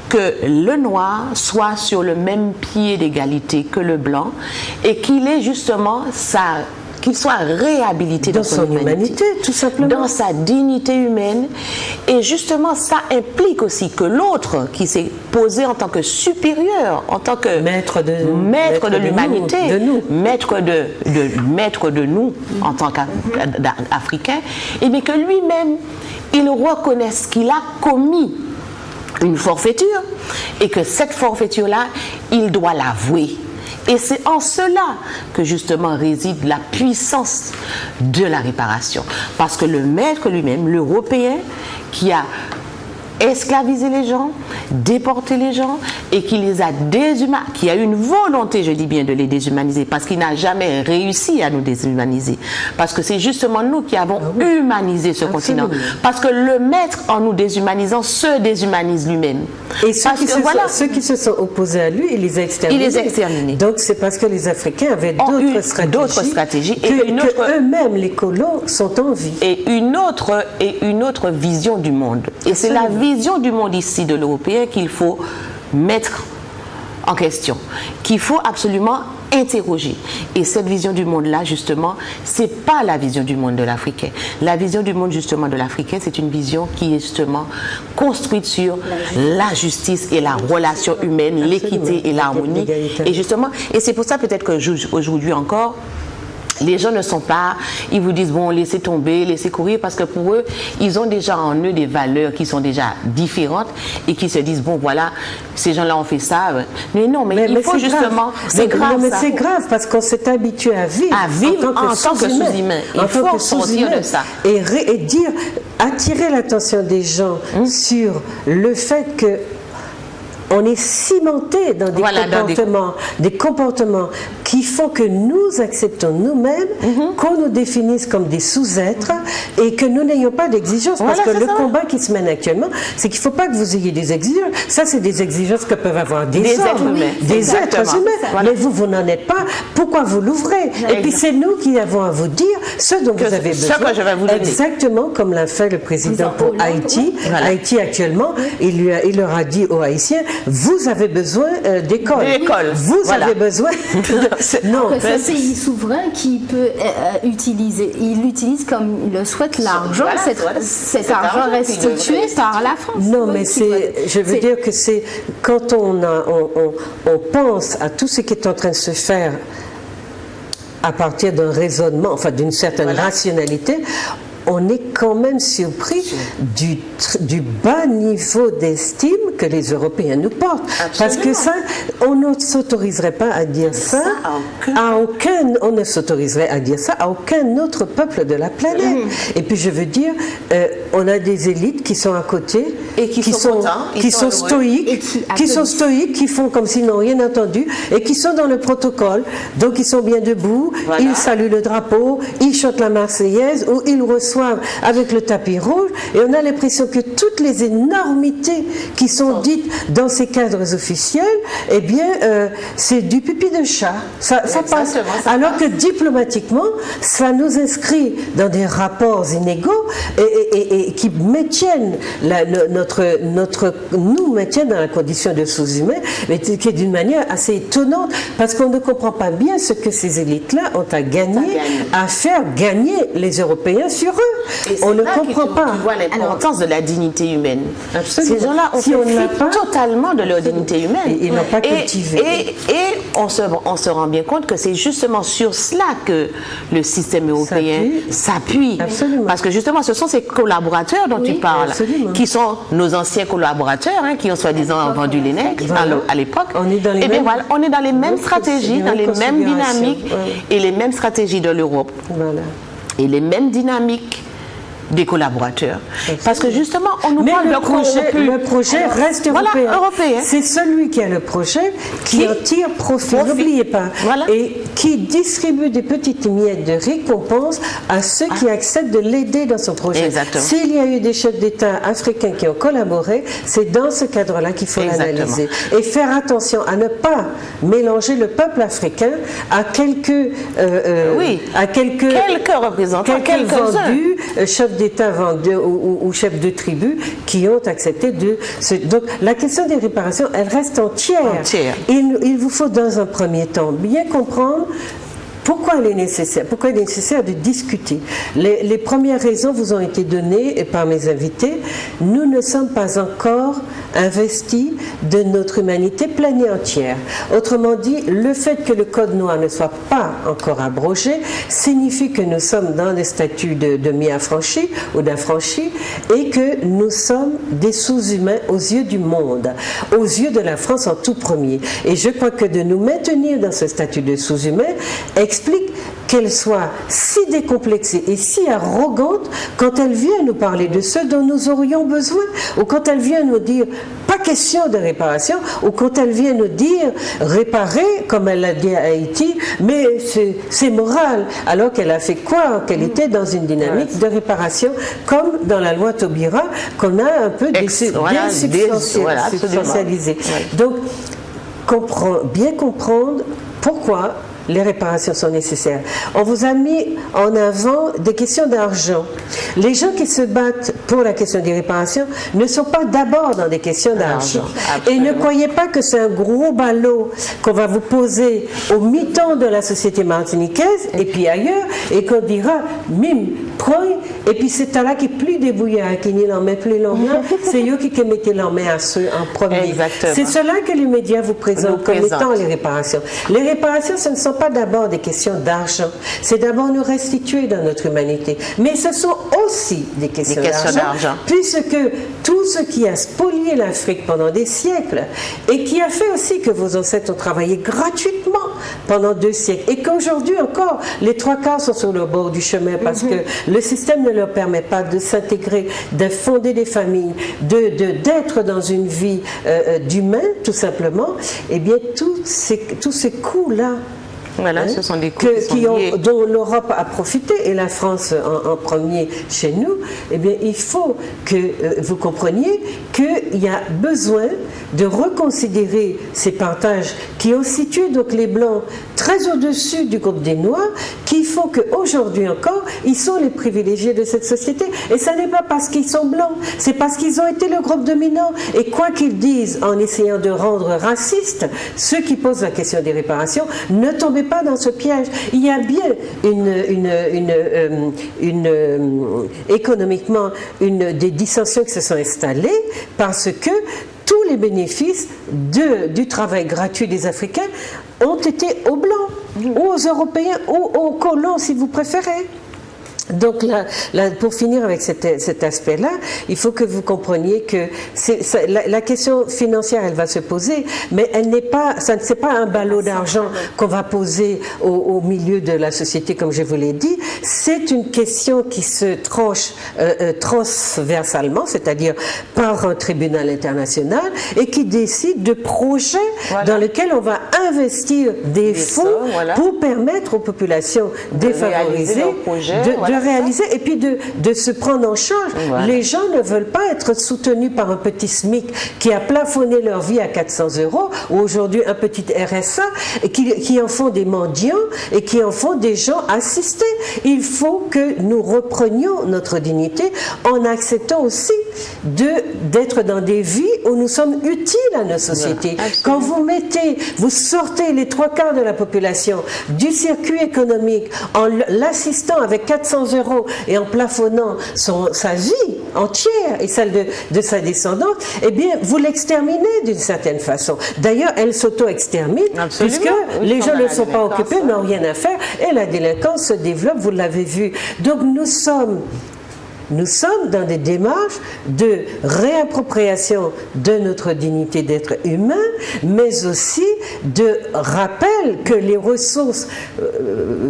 que le noir soit sur le même pied d'égalité que le blanc et qu'il ait justement qu'il soit réhabilité dans son humanité, tout simplement, dans sa dignité humaine. Et justement, ça implique aussi que l'autre qui s'est posé en tant que supérieur, en tant que maître de l'humanité, maître de nous en tant qu'Africains, et bien que lui-même, il reconnaisse qu'il a commis une forfaiture et que cette forfaiture-là, il doit l'avouer. Et c'est en cela que justement réside la puissance de la réparation. Parce que le maître lui-même, l'Européen, qui a esclavisé les gens, déporté les gens et qui les a déshumanisés, qui a une volonté, je dis bien, de les déshumaniser parce qu'il n'a jamais réussi à nous déshumaniser. Parce que c'est justement nous qui avons humanisé ce continent. Parce que le maître, en nous déshumanisant, se déshumanise lui-même. Et ceux qui se sont opposés à lui, il les a exterminés. Donc c'est parce que les Africains avaient d'autres stratégies que eux-mêmes, les colons, sont en vie. Et une autre vision du monde. Et c'est la vision du monde ici de l'Européen qu'il faut mettre en question, qu'il faut absolument interroger. Et cette vision du monde-là, justement, c'est pas la vision du monde de l'Africain. La vision du monde, justement, de l'Africain, c'est une vision qui est justement construite sur la justice et la relation humaine, l'équité et l'harmonie. Et justement, et c'est pour ça peut-être qu'aujourd'hui encore, les gens ne sont pas, ils vous disent bon, laissez tomber, laissez courir, parce que pour eux, ils ont déjà en eux des valeurs qui sont déjà différentes et qui se disent bon, voilà, ces gens-là ont fait ça. Mais non, mais il faut justement, c'est grave. Mais c'est grave parce qu'on s'est habitué à vivre en tant que sous-humain. Il faut sortir de ça. Et dire, attirer l'attention des gens sur le fait que on est cimenté dans des comportements qui font que nous acceptons nous-mêmes, qu'on nous définisse comme des sous-êtres et que nous n'ayons pas d'exigences. Parce que le combat qui se mène actuellement, c'est qu'il ne faut pas que vous ayez des exigences. Ça, c'est des exigences que peuvent avoir des êtres humains. Mais vous n'en êtes pas. Pourquoi vous l'ouvrez? Et puis c'est nous qui avons à vous dire ce dont vous avez besoin. Que je vais vous donner. Exactement comme l'a fait le président pour Haïti. Haïti actuellement, il leur a dit aux Haïtiens, vous avez besoin d'école. Vous avez besoin non, c'est un pays souverain qui peut utiliser, il utilise comme il le souhaite l'argent, cet argent restitué par la France. Non, mais je veux dire que c'est quand on pense à tout ce qui est en train de se faire à partir d'un raisonnement, enfin d'une certaine rationalité, on est quand même surpris du bas niveau d'estime que les Européens nous portent. Absolument. Parce que ça, on ne s'autoriserait pas à dire ça on ne s'autoriserait à dire ça à aucun autre peuple de la planète. Et puis je veux dire, on a des élites qui sont à côté et qui sont stoïques, qui font comme s'ils n'ont rien entendu et qui sont dans le protocole. Donc ils sont bien debout, ils saluent le drapeau, ils chantent la Marseillaise ou ils reçoivent avec le tapis rouge, et on a l'impression que toutes les énormités qui sont dites dans ces cadres officiels, eh bien, c'est du pipi de chat. Ça passe. Alors que diplomatiquement, ça nous inscrit dans des rapports inégaux et qui maintiennent nous maintiennent dans la condition de sous-humains, mais qui est d'une manière assez étonnante, parce qu'on ne comprend pas bien ce que ces élites-là ont à gagner, à faire gagner les Européens sur eux. On ne comprend pas. Tu vois l'importance de la dignité humaine. Absolument. Ces gens-là ont fait totalement de leur dignité humaine. Ils n'ont pas cultivé. Et on se rend bien compte que c'est justement sur cela que le système européen s'appuie. Parce que justement, ce sont ces collaborateurs dont tu parles, qui sont nos anciens collaborateurs, qui ont soi-disant vendu les nègres à l'époque. On est dans les mêmes, on est dans les mêmes stratégies, dans les mêmes dynamiques et les mêmes stratégies de l'Europe. Et les mêmes dynamiques des collaborateurs. Parce que justement, on nous parle le projet reste européen. Voilà, européen. C'est celui qui a le projet qui en tire profit. N'oubliez pas. Voilà. Et qui distribue des petites miettes de récompense à ceux qui acceptent de l'aider dans son projet. Exactement. S'il y a eu des chefs d'État africains qui ont collaboré, c'est dans ce cadre-là qu'il faut l'analyser. Et faire attention à ne pas mélanger le peuple africain à quelques représentants, quelques vendus, chefs d'État vendus ou chefs de tribus qui ont accepté de... Donc la question des réparations, elle reste entière. Il vous faut dans un premier temps bien comprendre pourquoi il est nécessaire de discuter. Les premières raisons vous ont été données par mes invités. Nous ne sommes pas encore investis de notre humanité pleine et entière. Autrement dit, le fait que le Code noir ne soit pas encore abrogé signifie que nous sommes dans le statut de mi-affranchi ou d'affranchi et que nous sommes des sous-humains aux yeux du monde, aux yeux de la France en tout premier. Et je crois que de nous maintenir dans ce statut de sous-humain explique qu'elle soit si décomplexée et si arrogante quand elle vient nous parler de ce dont nous aurions besoin, ou quand elle vient nous dire pas question de réparation, ou quand elle vient nous dire réparer, comme elle l'a dit à Haïti, mais c'est moral, alors qu'elle a fait quoi? Qu'elle était dans une dynamique de réparation, comme dans la loi Taubira, qu'on a un peu substantialisé. Donc, bien comprendre pourquoi les réparations sont nécessaires. On vous a mis en avant des questions d'argent. Les gens qui se battent pour la question des réparations ne sont pas d'abord dans des questions d'argent. Et ne croyez pas que c'est un gros ballot qu'on va vous poser au mi-temps de la société martiniquaise et puis ailleurs et qu'on dira mime, prends, et puis c'est là qui est plus débrouillé à qui n'y l'en met plus longtemps, c'est eux qui mettez l'en main à ceux en premier. C'est cela que les médias vous présentent comme étant les réparations. Les réparations, ce ne sont pas d'abord des questions d'argent, c'est d'abord nous restituer dans notre humanité. Mais ce sont aussi des questions d'argent, puisque tout ce qui a spolié l'Afrique pendant des siècles et qui a fait aussi que vos ancêtres ont travaillé gratuitement pendant 2 siècles et qu'aujourd'hui encore, les 3/4 sont sur le bord du chemin parce que le système ne leur permet pas de s'intégrer, de fonder des familles, d'être dans une vie d'humain, tout simplement, eh bien, tous ces coûts-là, ce sont des coûts dont l'Europe a profité et la France en premier chez nous, eh bien, il faut que vous compreniez qu'il y a besoin de reconsidérer ces partages qui ont situé donc les Blancs très au-dessus du groupe des Noirs, qu'il faut qu'aujourd'hui encore, ils sont les privilégiés de cette société. Et ça n'est pas parce qu'ils sont Blancs, c'est parce qu'ils ont été le groupe dominant. Et quoi qu'ils disent en essayant de rendre racistes ceux qui posent la question des réparations, ne tombez pas dans ce piège. Il y a bien économiquement des dissensions qui se sont installées parce que tous les bénéfices du travail gratuit des Africains ont été aux Blancs, ou aux Européens, ou aux colons, si vous préférez. Donc là, pour finir avec cet aspect-là, il faut que vous compreniez que la question financière, elle va se poser, mais c'est pas un ballot d'argent qu'on va poser au milieu de la société, comme je vous l'ai dit. C'est une question qui se tranche transversalement, c'est-à-dire par un tribunal international, et qui décide de projets dans lesquels on va investir des fonds pour permettre aux populations défavorisées de réaliser et puis de se prendre en charge. Les gens ne veulent pas être soutenus par un petit SMIC qui a plafonné leur vie à 400 € ou aujourd'hui un petit RSA et qui en font des mendiants et qui en font des gens assistés. Il faut que nous reprenions notre dignité en acceptant aussi d'être dans des vies où nous sommes utiles à nos sociétés. Quand vous sortez les 3/4 de la population du circuit économique en l'assistant avec 400 € et en plafonnant sa vie entière et celle de sa descendance, eh bien, vous l'exterminez d'une certaine façon. D'ailleurs, elle s'auto-extermine puisque les gens ne sont pas occupés, n'ont rien à faire et la délinquance se développe, vous l'avez vu. Donc nous sommes nous sommes dans des démarches de réappropriation de notre dignité d'être humain, mais aussi de rappel que les ressources,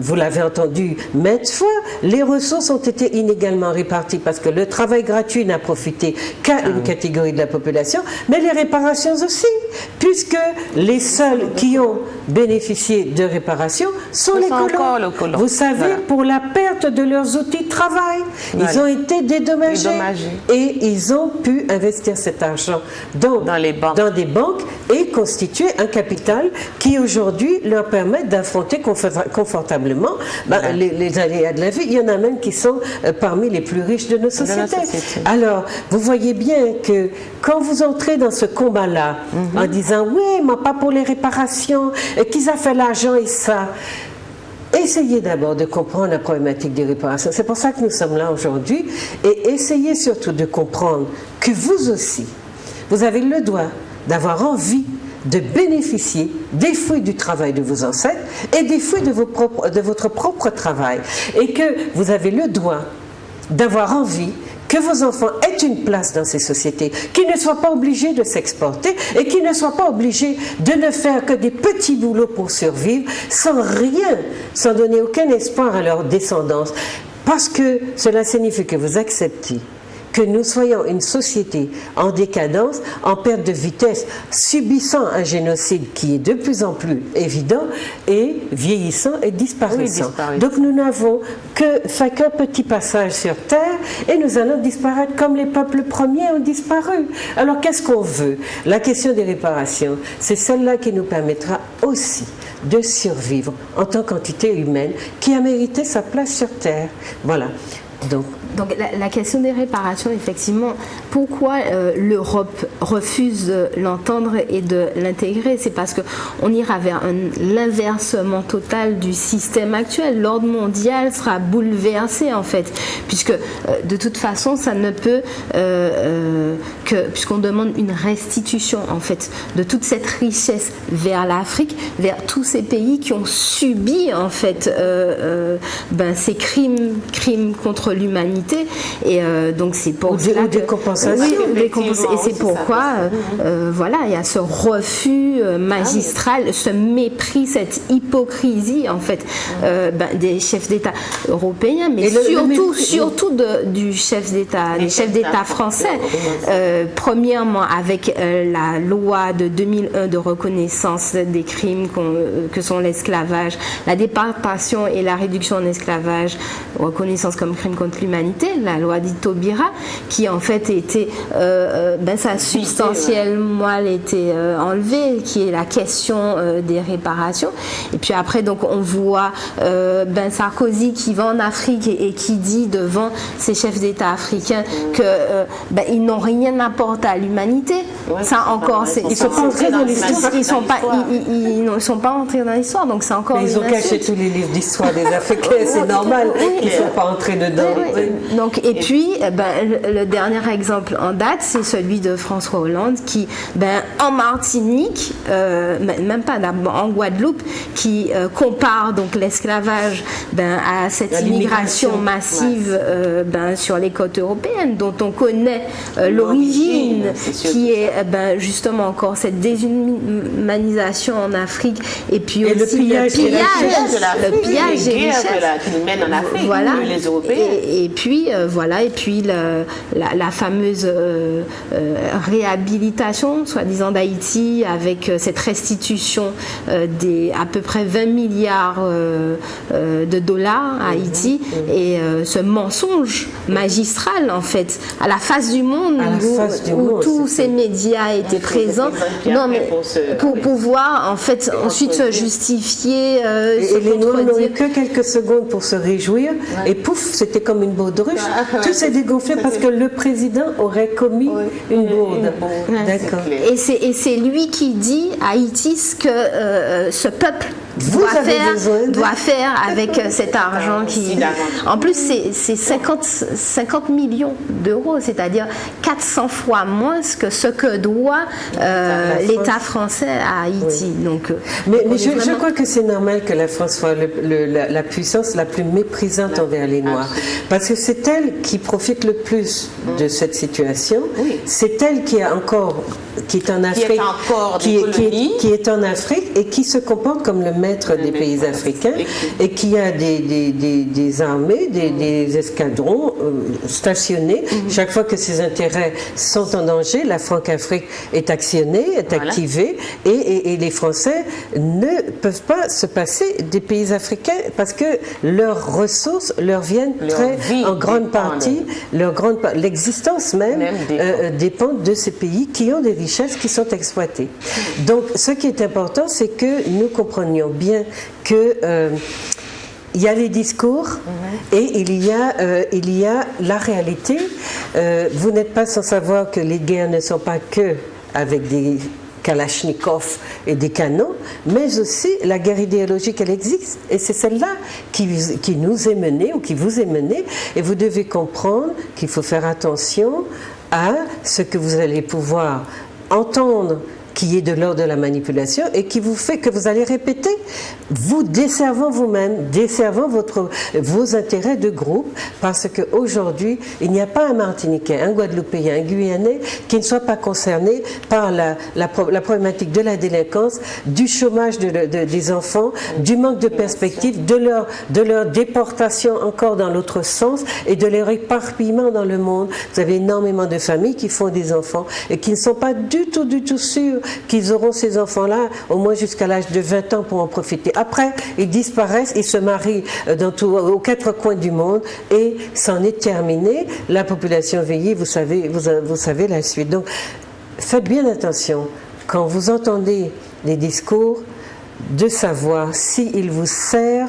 vous l'avez entendu maintes fois, les ressources ont été inégalement réparties parce que le travail gratuit n'a profité qu'à une catégorie de la population, mais les réparations aussi, puisque les seuls qui ont bénéficié de réparations sont les colons. Vous savez, pour la perte de leurs outils de travail, ils ont été dédommagés et ils ont pu investir cet argent dans des banques et constituer un capital qui aujourd'hui leur permet d'affronter confortablement les aléas de la vie. Il y en a même qui sont parmi les plus riches de nos sociétés. Alors, vous voyez bien que quand vous entrez dans ce combat-là, en disant « oui, mais pas pour les réparations, qu'ils a fait l'argent et ça », essayez d'abord de comprendre la problématique des réparations. C'est pour ça que nous sommes là aujourd'hui. Et essayez surtout de comprendre que vous aussi, vous avez le droit d'avoir envie de bénéficier des fruits du travail de vos ancêtres et des fruits de votre propre travail. Et que vous avez le droit d'avoir envie que vos enfants aient une place dans ces sociétés, qu'ils ne soient pas obligés de s'exporter et qu'ils ne soient pas obligés de ne faire que des petits boulots pour survivre, sans rien, sans donner aucun espoir à leur descendance. Parce que cela signifie que vous acceptez que nous soyons une société en décadence, en perte de vitesse, subissant un génocide qui est de plus en plus évident et vieillissant et disparaissant. Donc nous n'avons fait qu'un petit passage sur Terre et nous allons disparaître comme les peuples premiers ont disparu. Alors qu'est-ce qu'on veut? La question des réparations, c'est celle-là qui nous permettra aussi de survivre en tant qu'entité humaine qui a mérité sa place sur Terre. Voilà. Donc la question des réparations, effectivement, pourquoi l'Europe refuse de l'entendre et de l'intégrer? C'est parce qu'on ira vers l'inversement total du système actuel. L'ordre mondial sera bouleversé, en fait, puisque de toute façon, ça ne peut puisqu'on demande une restitution, en fait, de toute cette richesse vers l'Afrique, vers tous ces pays qui ont subi, en fait, ces crimes contre l'humanité. Et donc c'est pour cela des compensations. Oui, et c'est pourquoi il y a ce refus magistral, ce mépris, cette hypocrisie, en fait, des chefs d'État européens, mais surtout du chef d'État, des chefs d'État français. Premièrement, avec la loi de 2001 de reconnaissance des crimes que sont l'esclavage, la déportation et la réduction en esclavage, reconnaissance comme crime contre l'humanité, la loi dite Taubira, qui en fait était, ça a substantiellement été enlevé, qui est la question des réparations. Et puis après, donc, on voit Sarkozy qui va en Afrique et qui dit devant ces chefs d'État africains qu'ils n'ont rien apporté à l'humanité. Ouais, ça encore, ils ne sont pas entrés dans l'histoire. Ils ne sont pas entrés dans l'histoire, donc c'est encore. Mais ils ont caché tous les livres d'histoire des Africains, c'est normal qu'ils ne soient pas entrés dedans. Donc, et puis, le dernier exemple en date, c'est celui de François Hollande qui, en Martinique, même pas en Guadeloupe, qui compare donc l'esclavage à cette immigration massive sur les côtes européennes, dont on connaît l'origine, qui est justement encore cette déshumanisation en Afrique, et puis aussi le pillage et les richesses qui nous mène en Afrique, voilà. Les Européens. Et puis la fameuse réhabilitation, soi-disant, d'Haïti, avec cette restitution des à peu près 20 milliards de dollars à Haïti, et ce mensonge magistral, en fait, à la face du monde, où tous ces médias étaient présents, pour pouvoir, en fait, ensuite se justifier. Et les Noirs n'ont eu que quelques secondes pour se réjouir, et pouf, c'était comme une baudruche. Tout s'est dégonflé parce que le président aurait commis une bourde. D'accord. Et c'est lui qui dit à Haïti que ce peuple doit faire avec cet argent qui... En plus, c'est 50 millions d'euros, c'est-à-dire 400 fois moins que ce que doit l'État français à Haïti. Oui. Donc, mais je crois que c'est normal que la France soit la puissance la plus méprisante envers les Noirs. Parce que c'est elle qui profite le plus de cette situation. Oui. C'est elle qui est en Afrique, qui est en Afrique et qui se comporte comme le maître des pays africains et qui a des armées, des escadrons stationnés. Chaque fois que ses intérêts sont en danger, la Franc-Afrique est actionnée, est activée et les Français ne peuvent pas se passer des pays africains parce que leurs ressources leur viennent en grande partie, l'existence même dépend de ces pays qui ont des richesses qui sont exploitées. Donc, ce qui est important, c'est que nous comprenions bien que il y a les discours et il y a la réalité. Vous n'êtes pas sans savoir que les guerres ne sont pas que avec des Kalachnikov et des canons, mais aussi la guerre idéologique, elle existe. Et c'est celle-là qui nous est menée ou qui vous est menée. Et vous devez comprendre qu'il faut faire attention à ce que vous allez pouvoir entendre qui est de l'ordre de la manipulation et qui vous fait que vous allez répéter, vous desservant vous-même, desservant vos intérêts de groupe, parce qu'aujourd'hui, il n'y a pas un Martiniquais, un Guadeloupéen, un Guyanais qui ne soit pas concerné par la problématique de la délinquance, du chômage des enfants, du manque de perspective, de leur déportation encore dans l'autre sens et de leur éparpillement dans le monde. Vous avez énormément de familles qui font des enfants et qui ne sont pas du tout sûrs qu'ils auront ces enfants-là au moins jusqu'à l'âge de 20 ans pour en profiter. Après, ils disparaissent, ils se marient aux quatre coins du monde et c'en est terminé. La population vieillit, vous savez la suite. Donc, faites bien attention quand vous entendez les discours de savoir s'ils vous servent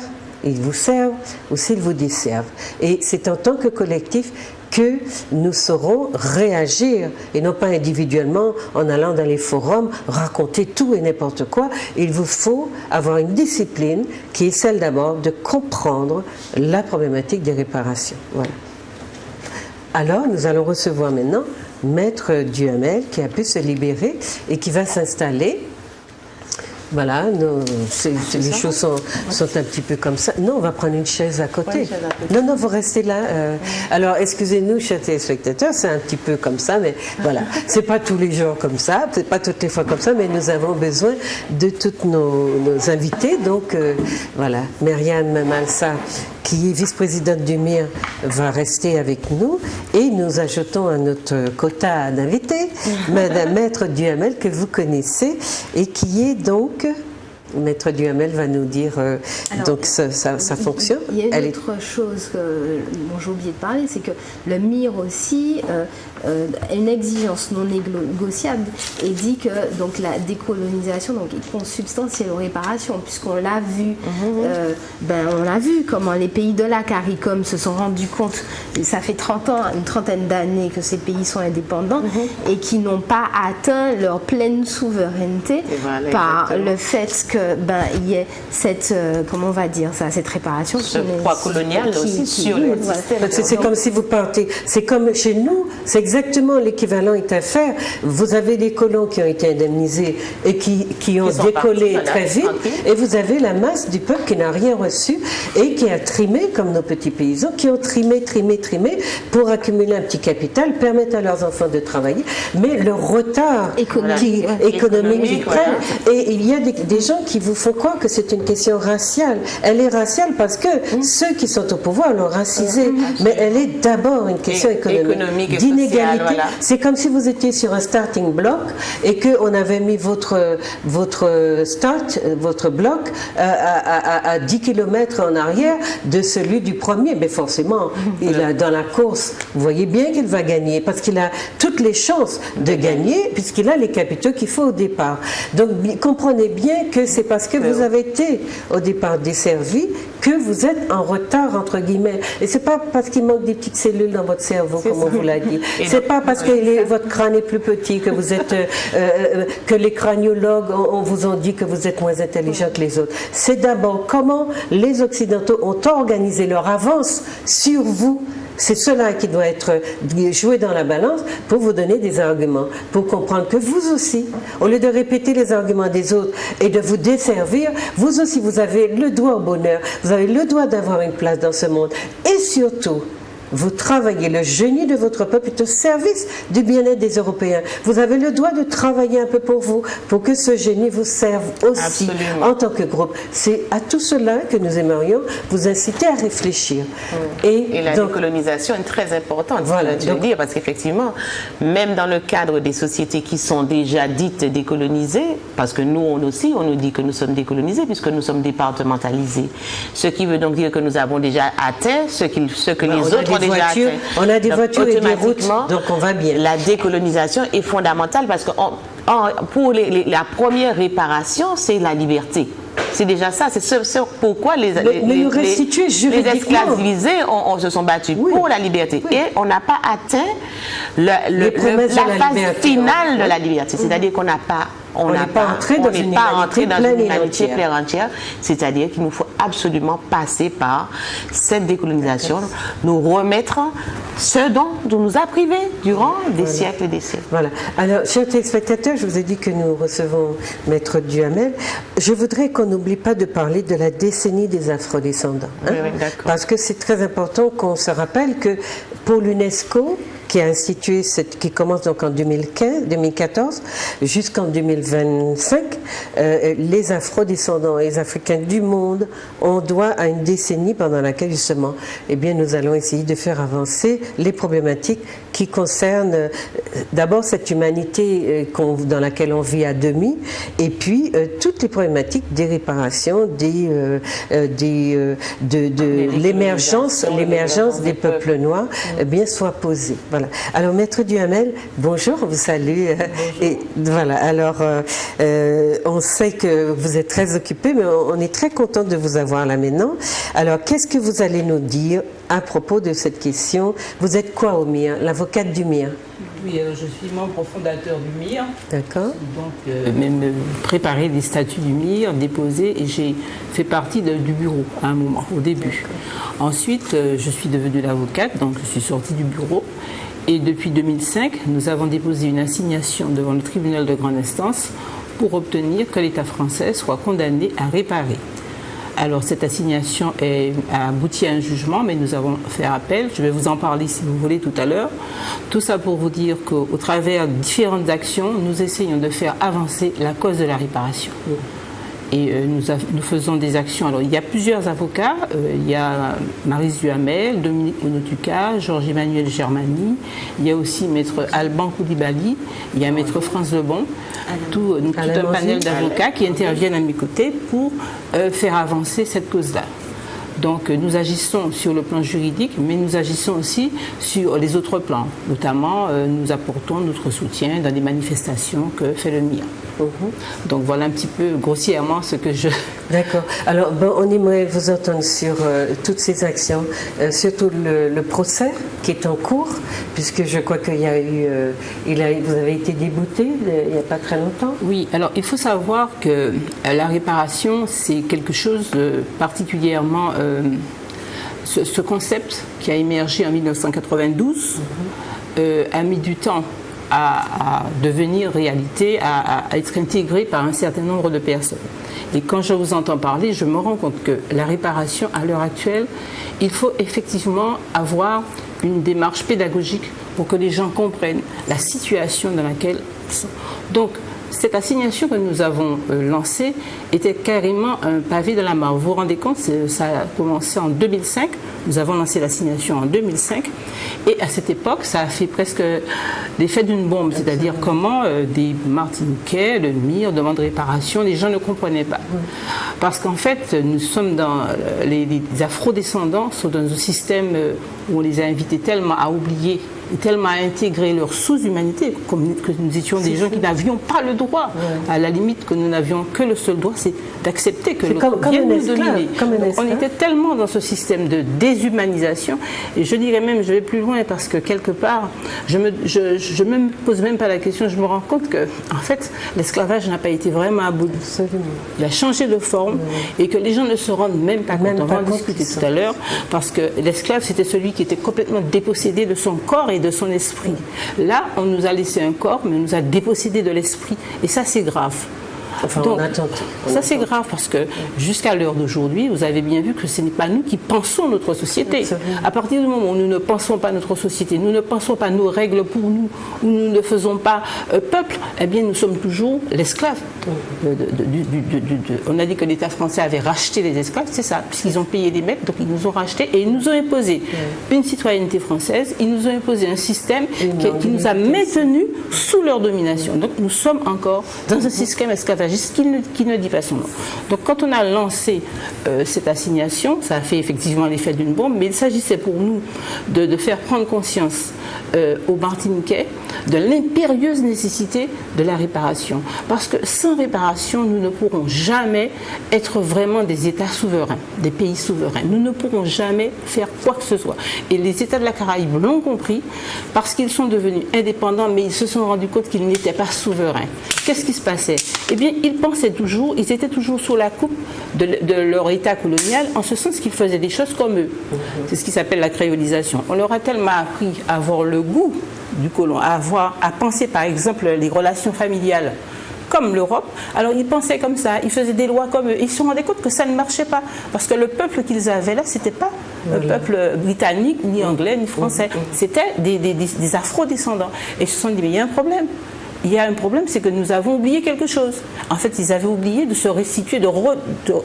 ou s'ils vous desservent. Et c'est en tant que collectif que nous saurons réagir et non pas individuellement en allant dans les forums raconter tout et n'importe quoi. Il vous faut avoir une discipline qui est celle d'abord de comprendre la problématique des réparations. Voilà. Alors nous allons recevoir maintenant Maître Duhamel qui a pu se libérer et qui va s'installer. Voilà, les choses sont un petit peu comme ça. Non, on va prendre une chaise à côté. Non, vous restez là. Alors, excusez-nous, chers téléspectateurs, c'est un petit peu comme ça, mais voilà. C'est pas tous les jours comme ça, c'est pas toutes les fois comme ça, mais nous avons besoin de toutes nos invités. Donc, voilà, Myriam Malsa, qui est vice-présidente du MIR, va rester avec nous et nous ajoutons à notre quota d'invités Madame Maître Duhamel que vous connaissez et qui est donc Maître Duhamel va nous dire donc ça fonctionne. Il y a une autre chose dont j'ai oublié de parler, c'est que le MIR aussi a une exigence non négociable et dit que donc la décolonisation donc est consubstantielle aux réparations, puisqu'on l'a vu, on l'a vu comment les pays de la CARICOM se sont rendus compte, ça fait 30 ans, une trentaine d'années que ces pays sont indépendants et qui n'ont pas atteint leur pleine souveraineté par le fait que il y ait cette comment on va dire ça, cette réparation ce poids colonial aussi sur le système. C'est comme si vous partez, c'est comme chez nous, c'est exactement l'équivalent est à faire. Vous avez des colons qui ont été indemnisés et qui ont décollé très vite, et vous avez la masse du peuple qui n'a rien reçu et qui a trimé comme nos petits paysans, qui ont trimé pour accumuler un petit capital, permettre à leurs enfants de travailler, mais le retard économique qu'ils prennent, et il y a des gens qui vous font croire que c'est une question raciale. Elle est raciale parce que ceux qui sont au pouvoir l'ont racisée, mais elle est d'abord une question économique d'inégalité. Voilà. C'est comme si vous étiez sur un starting block et qu'on avait mis votre bloc à 10 km en arrière de celui du premier. Mais forcément, dans la course, vous voyez bien qu'il va gagner parce qu'il a toutes les chances de gagner puisqu'il a les capitaux qu'il faut au départ. Donc, comprenez bien que c'est c'est parce que vous avez été au départ desservi que vous êtes en retard, entre guillemets. Et c'est pas parce qu'il manque des petites cellules dans votre cerveau, comme on vous l'a dit. C'est pas parce que votre crâne est plus petit que vous êtes, que les craniologues on vous ont dit que vous êtes moins intelligent que les autres. C'est d'abord comment les Occidentaux ont organisé leur avance sur vous. C'est cela qui doit être joué dans la balance pour vous donner des arguments, pour comprendre que vous aussi, au lieu de répéter les arguments des autres et de vous desservir, vous aussi vous avez le droit au bonheur, vous avez le droit d'avoir une place dans ce monde. Et surtout, vous travaillez, le génie de votre peuple est au service du bien-être des Européens. Vous avez le droit de travailler un peu pour vous, pour que ce génie vous serve aussi. Absolument. En tant que groupe. C'est à tout cela que nous aimerions vous inciter à réfléchir. Et la décolonisation est très importante, voilà, tu veux dire, parce qu'effectivement, même dans le cadre des sociétés qui sont déjà dites décolonisées, parce que nous on nous dit que nous sommes décolonisés puisque nous sommes départementalisés. Ce qui veut donc dire que nous avons déjà atteint ce que les autres on a des voitures et des routes, donc on va bien. La décolonisation est fondamentale parce que pour la première réparation, c'est la liberté. C'est déjà ça, c'est pourquoi les esclavisés se sont battus pour la liberté. Et on n'a pas atteint la phase finale de la liberté, c'est-à-dire qu'on n'a pas on n'est pas entré dans une humanité pleine entière, c'est-à-dire qu'il nous faut absolument passer par cette décolonisation, nous remettre ce dont on nous a privés durant des siècles et des siècles. Voilà. Alors, chers téléspectateurs, je vous ai dit que nous recevons Maître Duhamel. Je voudrais qu'on n'oublie pas de parler de la décennie des Afrodescendants. Hein? Oui, parce que c'est très important qu'on se rappelle que pour l'UNESCO, qui a institué qui commence donc en 2014 jusqu'en 2025, les Afrodescendants et les Africains du monde ont droit à une décennie pendant laquelle justement, eh bien, nous allons essayer de faire avancer les problématiques qui concernent d'abord cette humanité dans laquelle on vit à demi, et puis toutes les problématiques des réparations, de l'émergence des peuples noirs, bien soient posées. Voilà. Alors, Maître Duhamel, bonjour, on vous salue. Et voilà, alors, on sait que vous êtes très occupé, mais on est très content de vous avoir là maintenant. Alors, qu'est-ce que vous allez nous dire à propos de cette question? Vous êtes quoi au MIR? L'avocate du MIR? Oui, je suis membre fondateur du MIR. D'accord. Donc, même préparé des statuts du MIR, déposé, et j'ai fait partie du bureau à un moment, au début. Ensuite, je suis devenue l'avocate, donc je suis sortie du bureau. Et depuis 2005, nous avons déposé une assignation devant le tribunal de grande instance pour obtenir que l'État français soit condamné à réparer. Alors, cette assignation a abouti à un jugement, mais nous avons fait appel. Je vais vous en parler si vous voulez tout à l'heure. Tout ça pour vous dire qu'au travers de différentes actions, nous essayons de faire avancer la cause de la réparation. Et nous faisons des actions. Alors, il y a plusieurs avocats. Il y a Maryse Duhamel, Dominique Monotuka, Georges-Emmanuel Germani. Il y a aussi Maître Alban Koulibaly. Il y a Maître France Lebon. Tout un panel d'avocats qui interviennent à mes côtés pour faire avancer cette cause-là. Donc nous agissons sur le plan juridique, mais nous agissons aussi sur les autres plans. Notamment, nous apportons notre soutien dans les manifestations que fait le MIR. Donc voilà un petit peu grossièrement ce que je... D'accord. Alors on aimerait vous entendre sur toutes ces actions, surtout le procès qui est en cours, puisque je crois qu'il y a eu... vous avez été débouté il n'y a pas très longtemps. Oui, alors il faut savoir que la réparation, c'est quelque chose de particulièrement... Ce concept qui a émergé en 1992 a mis du temps à devenir réalité, à être intégré par un certain nombre de personnes. Et quand je vous entends parler, je me rends compte que la réparation, à l'heure actuelle, il faut effectivement avoir une démarche pédagogique pour que les gens comprennent la situation dans laquelle ils sont. Donc, cette assignation que nous avons lancée était carrément un pavé dans la mare. Vous vous rendez compte, ça a commencé en 2005. Nous avons lancé l'assignation en 2005. Et à cette époque, ça a fait presque l'effet d'une bombe. C'est-à-dire comment des Martiniquais, le MIR, demandent réparation. Les gens ne comprenaient pas. Parce qu'en fait, nous sommes dans... Les afro-descendants sont dans un système où on les a invités tellement à oublier tellement intégré leur sous-humanité, comme que nous étions des gens qui n'avions pas le droit. À la limite, que nous n'avions que le seul droit, c'est d'accepter que l'autre vienne nous dominer. On était tellement dans ce système de déshumanisation, et je dirais même, je vais plus loin, parce que quelque part, je me pose même pas la question, je me rends compte que, en fait, l'esclavage n'a pas été vraiment aboli. Il a changé de forme, et que les gens ne se rendent même pas compte. On va en discuter tout à l'heure, parce que l'esclave, c'était celui qui était complètement dépossédé de son corps et de son esprit. Là, on nous a laissé un corps, mais on nous a dépossédé de l'esprit. Et ça, c'est grave. Enfin, donc, ça c'est grave parce que jusqu'à l'heure d'aujourd'hui, vous avez bien vu que ce n'est pas nous qui pensons notre société. À partir du moment où nous ne pensons pas notre société, nous ne pensons pas nos règles pour nous, ou nous ne faisons pas peuple, eh bien nous sommes toujours l'esclave. On a dit que l'État français avait racheté les esclaves, c'est ça, puisqu'ils ont payé des maîtres, donc ils nous ont rachetés et ils nous ont imposé une citoyenneté française, ils nous ont imposé un système qui nous a maintenus sous leur domination. Donc nous sommes encore dans un système esclavagiste qui ne dit pas son nom. Donc quand on a lancé cette assignation, ça a fait effectivement l'effet d'une bombe, mais il s'agissait pour nous de faire prendre conscience aux Martiniquais de l'impérieuse nécessité de la réparation. Parce que sans réparation, nous ne pourrons jamais être vraiment des États souverains, des pays souverains. Nous ne pourrons jamais faire quoi que ce soit. Et les États de la Caraïbe l'ont compris parce qu'ils sont devenus indépendants, mais ils se sont rendus compte qu'ils n'étaient pas souverains. Qu'est-ce qui se passait? Eh bien, ils pensaient toujours, ils étaient toujours sous la coupe de leur État colonial, en ce sens qu'ils faisaient des choses comme eux. C'est ce qui s'appelle la créolisation. On leur a tellement appris à avoir le goût du colon, à penser par exemple les relations familiales comme l'Europe. Alors ils pensaient comme ça, ils faisaient des lois comme eux. Ils se rendaient compte que ça ne marchait pas, parce que le peuple qu'ils avaient là, c'était pas un peuple britannique, ni anglais, ni français. C'était des afro-descendants. Et ils se sont dit, mais il y a un problème. Il y a un problème, c'est que nous avons oublié quelque chose. En fait, ils avaient oublié de se restituer, de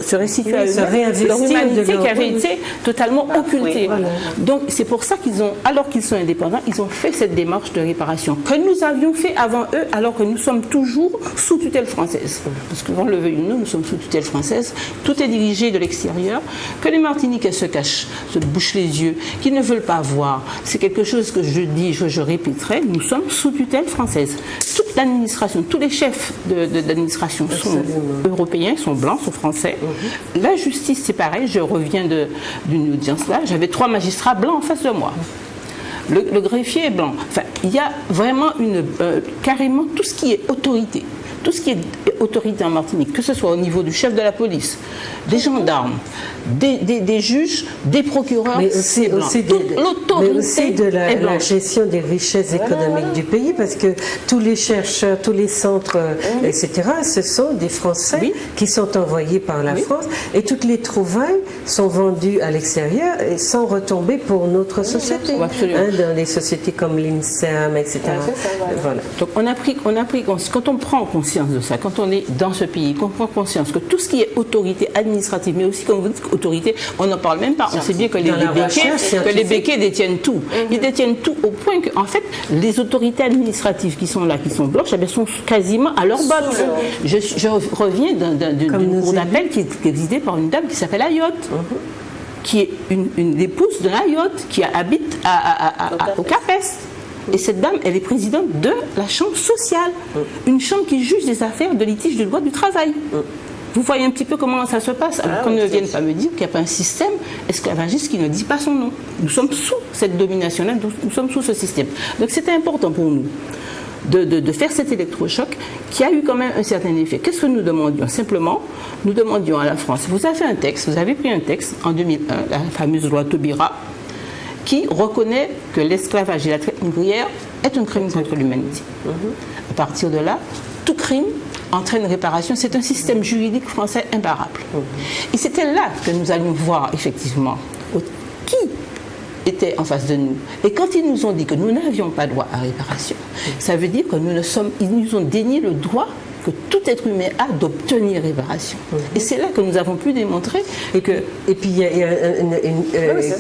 se restituer à eux-mêmes, leur humanité qui avait été totalement occultée. Voilà. Donc, c'est pour ça qu'ils ont, alors qu'ils sont indépendants, ils ont fait cette démarche de réparation que nous avions fait avant eux, alors que nous sommes toujours sous tutelle française. Parce que, qu'on le veuille ou non, nous sommes sous tutelle française. Tout est dirigé de l'extérieur. Que les Martiniquais se cachent, se bouchent les yeux, qu'ils ne veulent pas voir. C'est quelque chose que je dis, je répéterai, nous sommes sous tutelle française. Toute l'administration, tous les chefs d'administration sont européens, sont blancs, sont français. La justice, c'est pareil. Je reviens d'une audience là. J'avais 3 magistrats blancs en face de moi. Le greffier est blanc. Enfin, il y a vraiment carrément tout ce qui est autorité. Tout ce qui est autorité en Martinique, que ce soit au niveau du chef de la police, des gendarmes, des juges, des procureurs, mais aussi de la gestion des richesses économiques du pays, parce que tous les chercheurs, tous les centres, etc., ce sont des Français qui sont envoyés par la France, et toutes les trouvailles sont vendues à l'extérieur et sans retomber pour notre société, dans des sociétés comme l'INSERM, etc. Voilà. Donc on a pris quand on prend conscience de ça, quand on est dans ce pays, qu'on prend conscience que tout ce qui est autorité administrative, mais aussi, comme vous dites, autorité, on n'en parle même pas. On sait bien que les béquets détiennent tout. Ils détiennent tout au point que, en fait, les autorités administratives qui sont là, qui sont blanches, elles sont quasiment à leur botte. Je reviens d'une cour d'appel qui est présidée par une dame qui s'appelle Ayotte, qui est une épouse de Ayotte, qui habite au Capes. Et cette dame, elle est présidente de la chambre sociale, une chambre qui juge des affaires de litige de droit du travail. Vous voyez un petit peu comment ça se passe. Alors qu'on ne vienne pas me dire qu'il n'y a pas un système esclavagiste qui ne dit pas son nom. Nous sommes sous cette domination, nous sommes sous ce système. Donc c'était important pour nous de faire cet électrochoc qui a eu quand même un certain effet. Qu'est-ce que nous demandions? Simplement, nous demandions à la France, vous avez pris un texte en 2001, la fameuse loi Taubira, qui reconnaît que l'esclavage et la traite négrière est un crime contre l'humanité. À partir de là, tout crime entraîne réparation. C'est un système juridique français imparable. Et c'était là que nous allions voir effectivement qui était en face de nous. Et quand ils nous ont dit que nous n'avions pas droit à réparation, ça veut dire que ils nous ont dénié le droit que tout être humain a d'obtenir réparation. Et c'est là que nous avons pu démontrer et puis il y a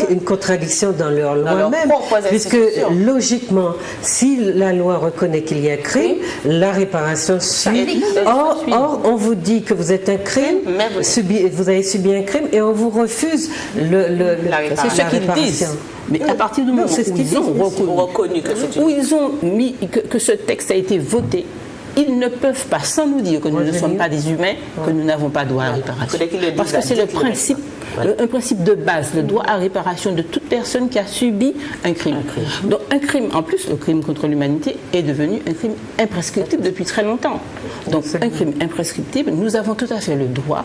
une contradiction dans leur loi même, puisque logiquement, si la loi reconnaît qu'il y a crime, la réparation suit. Or, on vous dit que vous êtes un crime, vous avez subi un crime, et on vous refuse la réparation. C'est ce qu'ils disent. Mais à partir du moment où ils ont reconnu où ils ont mis que ce texte a été voté, ils ne peuvent pas, sans nous dire que nous ne sommes pas des humains, que nous n'avons pas droit à réparation. Parce que c'est le principe, un principe de base, le droit à réparation de toute personne qui a subi un crime. Donc un crime, en plus, le crime contre l'humanité est devenu un crime imprescriptible depuis très longtemps. Donc un crime imprescriptible, nous avons tout à fait le droit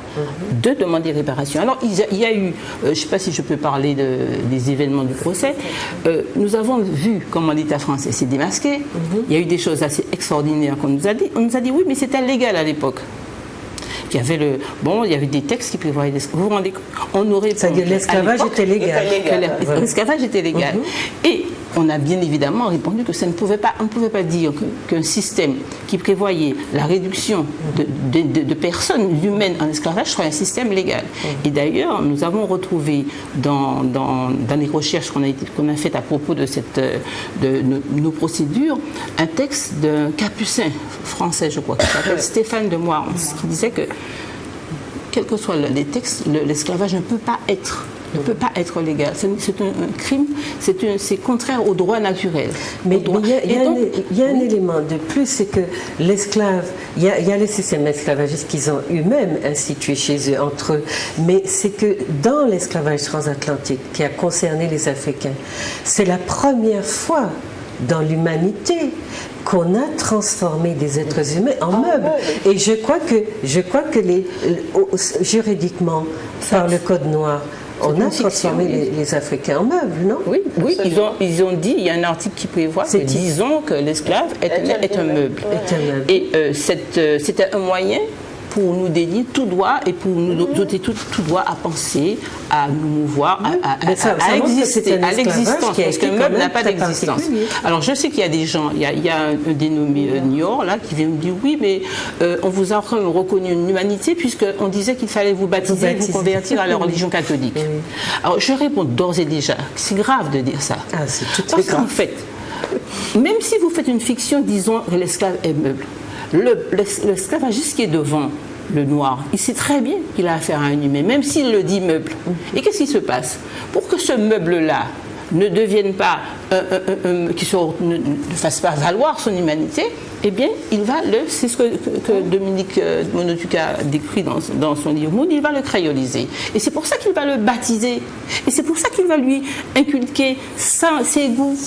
de demander réparation. Alors il y a eu, je ne sais pas si je peux parler des événements du procès, nous avons vu comment l'État français s'est démasqué. Il y a eu des choses assez extraordinaires qu'on nous a dit. On nous a dit oui, mais c'était légal à l'époque. Il y avait des textes qui prévoyaient vous vous rendez compte, on aurait c'est-à-dire l'esclavage était légal. L'esclavage était légal. Et on a bien évidemment répondu que ça ne pouvait pas, on ne pouvait pas dire qu'un système qui prévoyait la réduction de personnes humaines en esclavage serait un système légal. Et d'ailleurs, nous avons retrouvé dans les recherches qu'on a faites à propos de nos procédures, un texte d'un capucin français, je crois, qui s'appelle Stéphane de Moirance, qui disait que, quels que soient les textes, l'esclavage ne peut pas être légal. C'est un crime, c'est contraire au droit naturel. Mais il y a un élément de plus, c'est que l'esclave, il y a les systèmes esclavagistes qu'ils ont eux-mêmes institués chez eux, entre eux, mais c'est que dans l'esclavage transatlantique qui a concerné les Africains, c'est la première fois dans l'humanité qu'on a transformé des êtres humains en meubles. Et je crois que juridiquement, par le Code noir, on a transformé les Africains en meubles, non? Oui, ils ont dit, il y a un article qui prévoit que disons que l'esclave est un meuble. Et c'était un moyen pour nous dénier tout droit et pour nous doter tout droit à penser, à nous mouvoir, à exister, à l'existence, parce qu'un meuble n'a pas d'existence. Alors je sais qu'il y a des gens, il y a un dénommé Niort là qui vient me dire oui, mais on vous a reconnu une humanité puisqu'on disait qu'il fallait vous baptiser et vous convertir à la religion catholique. Alors je réponds d'ores et déjà, c'est grave de dire ça. Parce qu'en fait, même si vous faites une fiction, disons que l'esclave est meuble, l'esclavagiste qui est devant le noir, il sait très bien qu'il a affaire à un humain, même s'il le dit meuble. Et qu'est-ce qui se passe? Pour que ce meuble-là ne devienne pas, ne fasse pas valoir son humanité, eh bien, c'est ce que Dominique Monotuka décrit dans son livre Moon, il va le créoliser. Et c'est pour ça qu'il va le baptiser. Et c'est pour ça qu'il va lui inculquer ses goûts.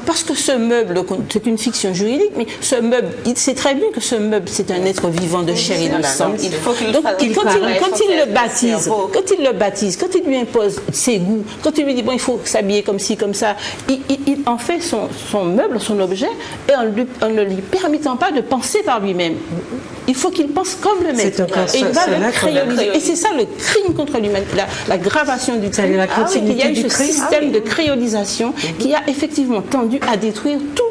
Parce que ce meuble, c'est une fiction juridique, mais ce meuble, il sait très bien que ce meuble, c'est un être vivant de chair et de sang. Donc, quand il le baptise, quand il lui impose ses goûts, quand il lui dit, bon, il faut s'habiller comme ci, comme ça, il en fait son meuble, son objet, et en ne lui permettant pas de penser par lui-même. Il faut qu'il pense comme le maître. Et il va le créoliser. Et c'est ça le crime contre l'humanité, la gravation du crime. Il y a eu ce système de créolisation qui a effectivement tendu à détruire tout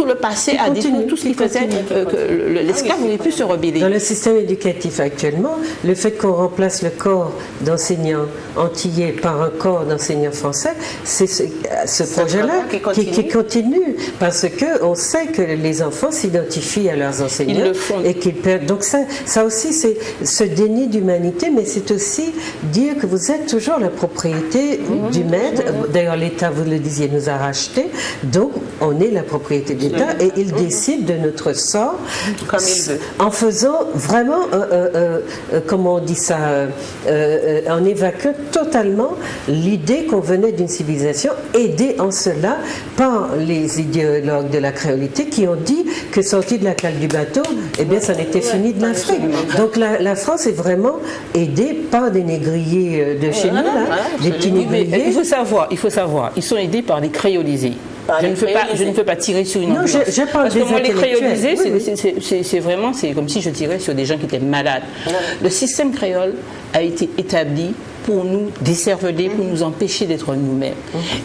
le passé, à détruire tout ce qui faisait que l'esclave n'aurait pu se rebeller. Dans le système éducatif actuellement, le fait qu'on remplace le corps d'enseignants antillais par un corps d'enseignants français, c'est ce projet-là qui continue. Parce qu'on sait que les enfants s'identifient à leurs enseignants. Ils le font. Et qu'ils perdent. Donc ça aussi, c'est ce déni d'humanité, mais c'est aussi dire que vous êtes toujours la propriété du maître. D'ailleurs, l'État, vous le disiez, nous a racheté. Donc, on est la propriété d'État et il décide de notre sort comme il veut. En faisant vraiment, comment on dit ça, en évacuant totalement l'idée qu'on venait d'une civilisation, aidée en cela par les idéologues de la créolité qui ont dit que sorti de la cale du bateau, eh bien ça n'était fini de l'Afrique. Donc la France est vraiment aidée par des négriers de chez nous, là, des petits négriers. Il faut savoir, ils sont aidés par des créolisés. Je ne peux pas tirer sur une ambulance. Je parle parce que moi, les créolisés, c'est comme si je tirais sur des gens qui étaient malades. Le système créole a été établi pour nous décerveler, pour nous empêcher d'être nous-mêmes.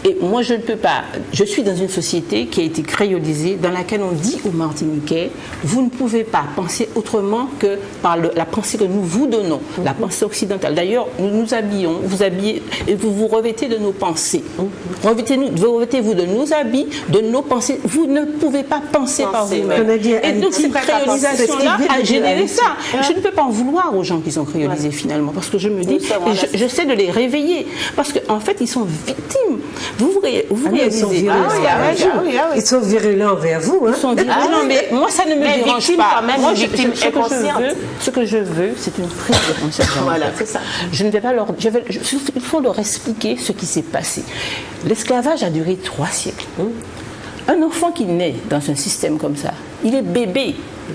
Et moi, je ne peux pas. Je suis dans une société qui a été créolisée, dans laquelle on dit aux Martiniquais, vous ne pouvez pas penser autrement que par la pensée que nous vous donnons, la pensée occidentale. D'ailleurs, nous nous habillons, vous habillez, et vous vous revêtez de nos pensées. Revêtez-vous de nos habits, de nos pensées. Vous ne pouvez pas penser par vous-même. Et donc, cette créolisation-là a généré ça. Je ne peux pas en vouloir aux gens qui sont créolisés finalement, parce que je me dis, j'essaie de les réveiller. Parce qu'en fait, ils sont victimes. Vous réalisez. Ils sont virulents envers vous. Hein? Ils sont virulents, mais moi, ça ne me dérange pas. Moi, ce que je veux, c'est une prise de conscience. Voilà, c'est ça. Je ne vais pas leur... il faut leur expliquer ce qui s'est passé. L'esclavage a duré 3 siècles. Un enfant qui naît dans un système comme ça, il est bébé.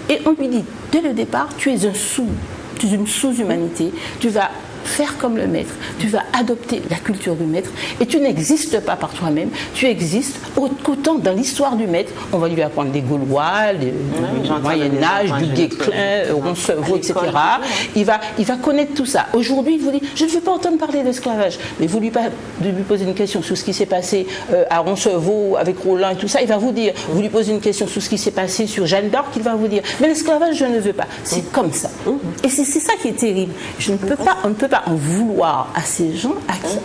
Et on lui dit, dès le départ, tu es une sous-humanité, tu vas faire comme le maître, tu vas adopter la culture du maître et tu n'existes pas par toi-même, tu existes autant dans l'histoire du maître. On va lui apprendre les Gaulois, le Moyen-Âge, du Guesclin, Roncevaux, etc. Il va connaître tout ça. Aujourd'hui, il vous dit, je ne veux pas entendre parler d'esclavage, mais vous lui posez une question sur ce qui s'est passé à Roncevaux avec Roland et tout ça, il va vous dire, vous lui posez une question sur ce qui s'est passé sur Jeanne d'Arc, il va vous dire, mais l'esclavage, je ne veux pas. C'est comme ça. Et c'est ça qui est terrible. On ne peut pas en vouloir à ces gens à qui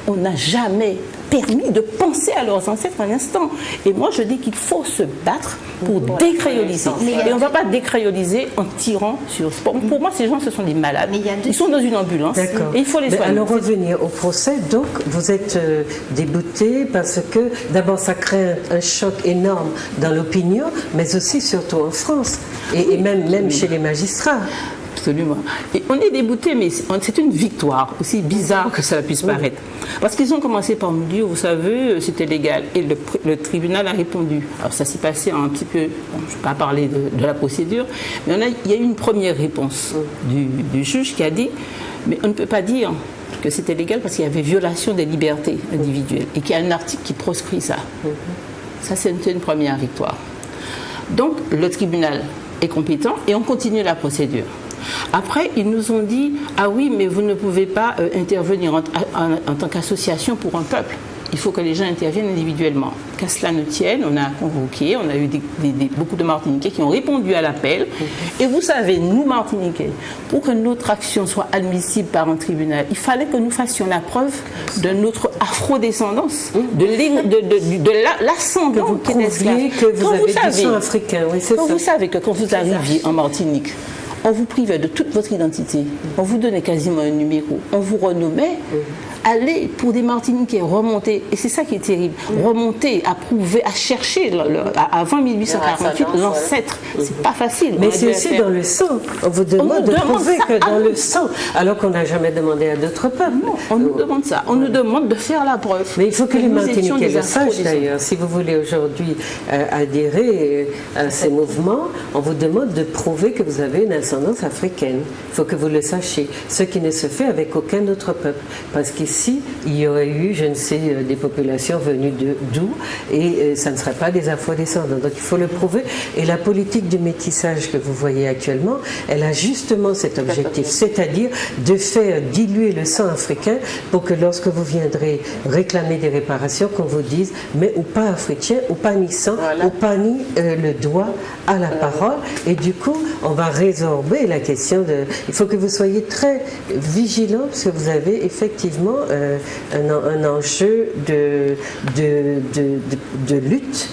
on n'a jamais permis de penser à leurs ancêtres un instant. Et moi, je dis qu'il faut se battre pour décréoliser. Et on ne va pas décréoliser en tirant sur... Pour moi, ces gens, ce sont des malades. Ils sont dans une ambulance et il faut les soigner. Alors, revenir au procès. Donc, vous êtes débouté parce que, d'abord, ça crée un choc énorme dans l'opinion, mais aussi, surtout en France, et même chez les magistrats. Absolument. Et on est débouté, mais c'est une victoire, aussi bizarre que ça puisse paraître. Parce qu'ils ont commencé par nous dire, vous savez, c'était légal. Et le tribunal a répondu. Alors ça s'est passé un petit peu, je ne vais pas parler de la procédure, mais il y a eu une première réponse du juge qui a dit, mais on ne peut pas dire que c'était légal parce qu'il y avait violation des libertés individuelles et qu'il y a un article qui proscrit ça. Ça, c'était une première victoire. Donc, le tribunal est compétent et on continue la procédure. Après, ils nous ont dit, ah oui, mais vous ne pouvez pas intervenir en tant qu'association pour un peuple. Il faut que les gens interviennent individuellement. Qu'à cela ne tienne, on a convoqué, on a eu beaucoup de Martiniquais qui ont répondu à l'appel. Et vous savez, nous, Martiniquais, pour que notre action soit admissible par un tribunal, il fallait que nous fassions la preuve de notre afrodescendance, de l'ascendant qui est esclave. Que vous avez du sang africain, oui, c'est ça. Vous savez que quand vous arriviez en Martinique, on vous privait de toute votre identité, on vous donnait quasiment un numéro, on vous renommait, aller pour des Martiniquais, remonter, et c'est ça qui est terrible, remonter, à prouver, à chercher, avant 1848, l'ancêtre, c'est pas facile. Mais c'est aussi dans le sang, on vous demande de prouver que dans le sang, alors qu'on n'a jamais demandé à d'autres peuples. Non, on nous demande ça, on nous demande de faire la preuve. Mais il faut que les Martiniquais le sachent d'ailleurs, si vous voulez aujourd'hui adhérer à ces mouvements, on vous demande de prouver que vous avez une ascendance africaine. Il faut que vous le sachiez, ce qui ne se fait avec aucun autre peuple, parce qu'ici, il y aurait eu, je ne sais, des populations venues d'où, et ça ne serait pas des afro-descendants. Donc il faut le prouver. Et la politique du métissage que vous voyez actuellement, elle a justement cet objectif, c'est-à-dire de faire diluer le sang africain pour que lorsque vous viendrez réclamer des réparations, qu'on vous dise, mais ou pas africain, ou pas ni sang, ou pas ni le droit à la parole. Et du coup, on va résorber la question de... Il faut que vous soyez très vigilants, parce que vous avez effectivement un enjeu de lutte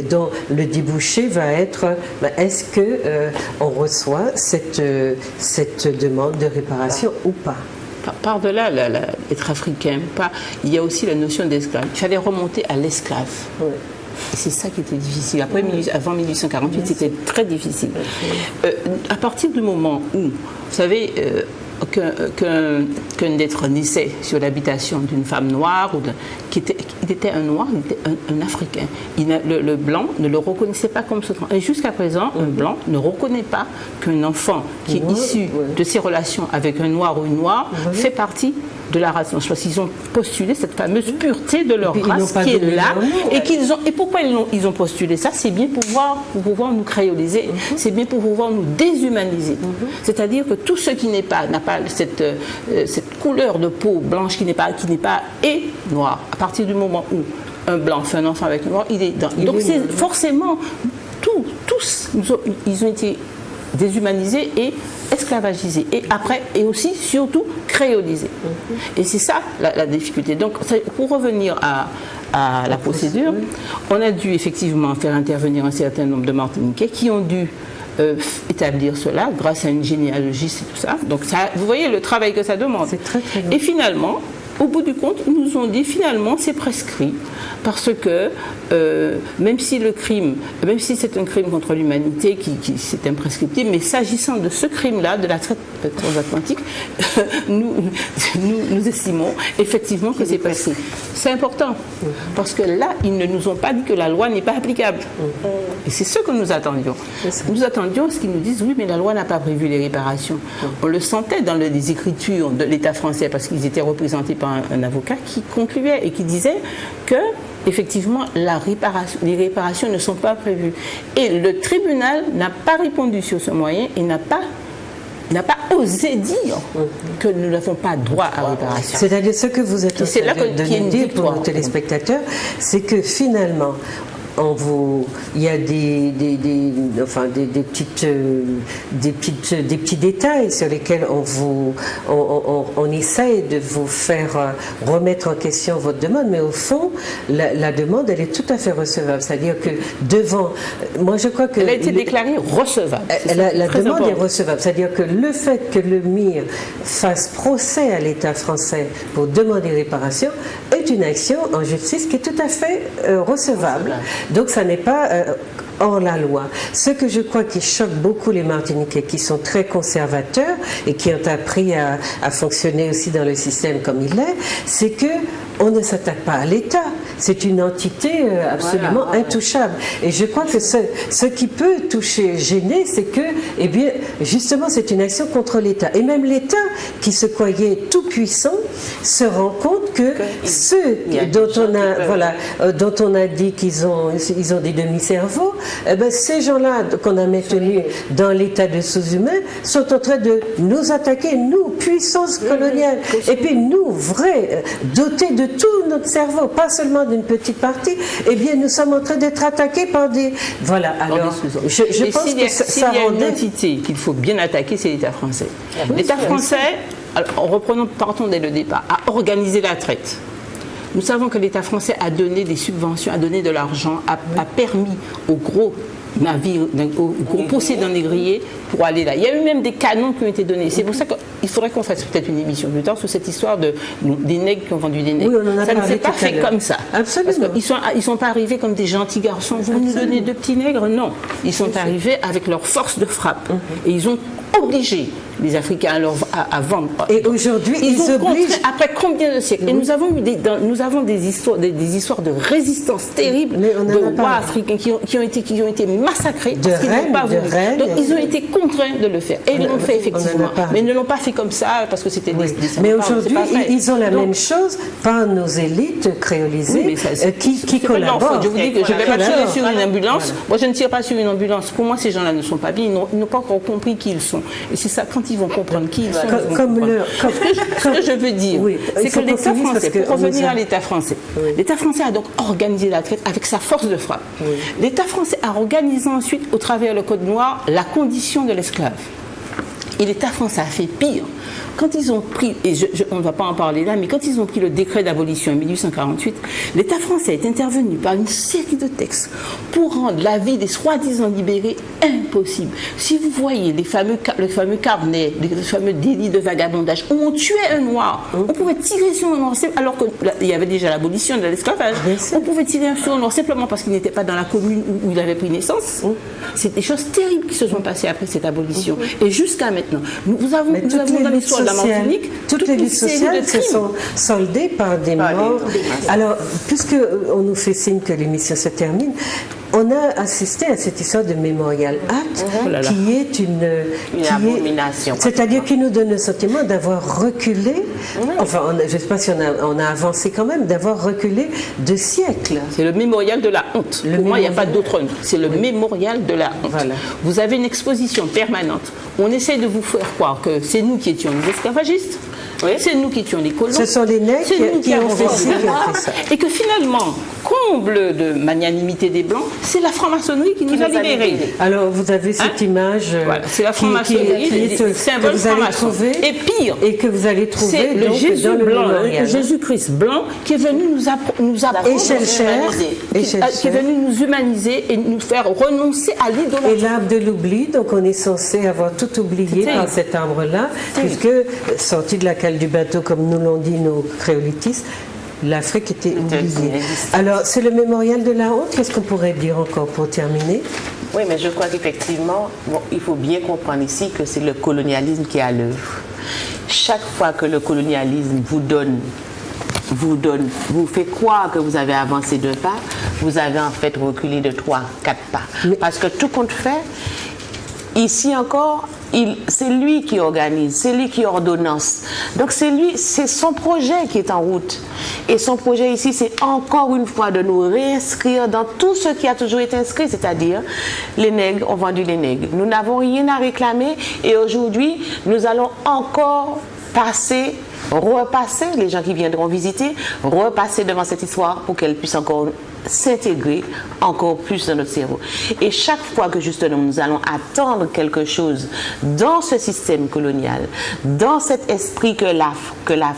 dont le débouché va être est-ce que on reçoit cette demande de réparation ou pas. Par-delà être africain, il y a aussi la notion d'esclave. Il fallait remonter à l'esclave. Oui. Et c'est ça qui était difficile. Avant 1848, c'était très difficile. À partir du moment où, vous savez, qu'un être naissait sur l'habitation d'une femme noire, il était un noir, il était un africain. Le blanc ne le reconnaissait pas comme ce trans. Et jusqu'à présent, un blanc ne reconnaît pas qu'un enfant qui est issu de ses relations avec un noir ou une noire fait partie de la race. Parce qu'ils ont postulé cette fameuse pureté de leur race qui est là. Et pourquoi ils ont postulé ça? C'est bien pour pouvoir nous créoliser, c'est bien pour pouvoir nous déshumaniser. C'est-à-dire que tout ce qui n'a pas cette couleur de peau blanche qui n'est pas et noir, à partir du moment où un blanc fait un enfant avec un noir, il est dans. Donc c'est forcément tous ils ont été déshumanisés et esclavagisés, et après, et aussi, surtout, créolisés. Et c'est ça la difficulté. Donc, pour revenir à la procédure, on a dû effectivement faire intervenir un certain nombre de Martiniquais qui ont dû établir cela grâce à une généalogiste et tout ça. Donc ça, vous voyez le travail que ça demande. C'est très, très long. Et finalement, au bout du compte, ils nous ont dit finalement c'est prescrit parce que même si c'est un crime contre l'humanité qui c'est imprescriptible, mais s'agissant de ce crime-là, de la traite transatlantique, nous estimons effectivement que c'est prescrit. C'est important parce que là, ils ne nous ont pas dit que la loi n'est pas applicable. Et c'est ce que nous attendions. Nous attendions ce qu'ils nous disent, oui, mais la loi n'a pas prévu les réparations. On le sentait dans les écritures de l'État français parce qu'ils étaient représentés par un avocat qui concluait et qui disait que effectivement, les réparations ne sont pas prévues. Et le tribunal n'a pas répondu sur ce moyen et n'a pas osé dire que nous n'avons pas droit à réparation. C'est-à-dire ce que vous êtes en train de nous dire pour nos téléspectateurs, c'est que finalement, il y a des petits détails sur lesquels on essaye de vous faire remettre en question votre demande, mais au fond, la demande, elle est tout à fait recevable. C'est-à-dire que moi je crois que... Elle a été déclarée recevable. La demande est recevable. C'est-à-dire que le fait que le MIR fasse procès à l'État français pour demander réparation est une action en justice qui est tout à fait recevable. Donc ça n'est pas hors la loi. Ce que je crois qui choque beaucoup les Martiniquais, qui sont très conservateurs et qui ont appris à fonctionner aussi dans le système comme il est, c'est que on ne s'attaque pas à l'État. C'est une entité absolument intouchable. Et je crois que ce qui peut gêner, c'est que, eh bien, justement, c'est une action contre l'État. Et même l'État, qui se croyait tout puissant, se rend compte que ceux dont on a dit qu'ils ont des demi-cerveaux, ces gens-là qu'on a maintenus dans l'état de sous-humain sont en train de nous attaquer, nous, puissance coloniale. Et puis nous, vrais, dotés de tout notre cerveau, pas seulement d'une petite partie, eh bien nous sommes en train d'être attaqués par des... Voilà, alors je pense que ça y a une entité qu'il faut bien attaquer, c'est l'État français. L'État français, partons dès le départ, a organisé la traite. Nous savons que l'État français a donné des subventions, a donné de l'argent, a permis aux gros navires, aux gros possédants négriers pour aller là. Il y a eu même des canons qui ont été donnés. C'est pour ça qu'il faudrait qu'on fasse peut-être une émission plus tard sur cette histoire des nègres qui ont vendu des nègres. Oui, ça ne s'est pas fait comme ça. Absolument. Parce qu'ils sont pas arrivés comme des gentils garçons. Vous nous donnez deux petits nègres? Non. Ils sont arrivés avec leur force de frappe. Et ils ont obligé les Africains à vendre. Et aujourd'hui, ils obligent... Après combien de siècles? Et nous avons des histoires de résistance terrible de rois africains qui ont été massacrés parce qu'ils n'ont pas voulu. Donc ils ont été contraints de le faire. Et ils l'ont fait effectivement. Mais ils ne l'ont pas fait comme ça parce que c'était des... Mais aujourd'hui, ils ont la même chose par nos élites créolisées qui collaborent. Je vous dis que je ne vais pas tirer sur une ambulance. Moi, je ne tire pas sur une ambulance. Pour moi, ces gens-là ne sont pas bien. Ils n'ont pas encore compris qui ils sont. Et c'est ça, quand ils vont comprendre qui ils sont. Ce que je veux dire, c'est que l'État français, pour revenir à l'État français, l'État français a donc organisé la traite avec sa force de frappe. L'État français a organisé ensuite, au travers le Code noir, la condition de l'esclave. Et l'État français a fait pire. Quand ils ont pris, et on ne va pas en parler là, mais quand ils ont pris le décret d'abolition en 1848, l'État français est intervenu par une série de textes pour rendre la vie des soi-disant libérés impossible. Si vous voyez les fameux carnets, les fameux délits de vagabondage, où on tuait un noir, on pouvait tirer sur un noir, alors qu'il y avait déjà l'abolition de l'esclavage, on pouvait tirer sur un noir simplement parce qu'il n'était pas dans la commune où il avait pris naissance. C'est des choses terribles qui se sont passées après cette abolition. Et jusqu'à maintenant, nous avons dans l'histoire de la Martinique, toutes les luttes sociales se sont soldées par des morts. Alors, puisque on nous fait signe que l'émission se termine, on a assisté à cette histoire de Memorial Act qui est une abomination. C'est-à-dire qui nous donne le sentiment d'avoir reculé, enfin je ne sais pas si on a avancé quand même, d'avoir reculé de siècles. C'est le mémorial de la honte. Pour moi, il n'y a pas d'autre nom. C'est le mémorial de la honte. Voilà. Vous avez une exposition permanente. On essaie de vous faire croire que c'est nous qui étions les esclavagistes. C'est nous qui étions les colons. Ce sont les nègres qui ont fait ça. Et que finalement, comble de magnanimité des Blancs, c'est la franc-maçonnerie qui nous a libérés. Alors, vous avez cette image voilà, c'est la franc-maçonnerie, le symbole franc-maçon. Et pire, et que vous allez trouver c'est le Jésus dans blanc, le Jésus-Christ blanc, qui est venu nous apprendre, qui est venu nous humaniser et nous faire renoncer à l'idolâtrie. Et l'arbre de l'oubli, donc on est censé avoir tout oublié par cet arbre-là, puisque sorti de la cale du bateau, comme nous l'ont dit nos créolitistes, l'Afrique était oubliée. Alors, c'est le mémorial de la honte. Qu'est-ce qu'on pourrait dire encore pour terminer? Oui, mais je crois qu'effectivement, il faut bien comprendre ici que c'est le colonialisme qui est à l'œuvre. Chaque fois que le colonialisme vous fait croire que vous avez avancé 2 pas, vous avez en fait reculé de 3, 4 pas. Parce que tout compte fait, ici encore, c'est lui qui organise, c'est lui qui ordonnance. Donc c'est son projet qui est en route. Et son projet ici, c'est encore une fois de nous réinscrire dans tout ce qui a toujours été inscrit, c'est-à-dire les nègres ont vendu les nègres. Nous n'avons rien à réclamer et aujourd'hui, nous allons encore repasser, les gens qui viendront visiter, repasser devant cette histoire pour qu'elle puisse encore s'intégrer encore plus dans notre cerveau. Et chaque fois que justement nous allons attendre quelque chose dans ce système colonial, dans cet esprit que la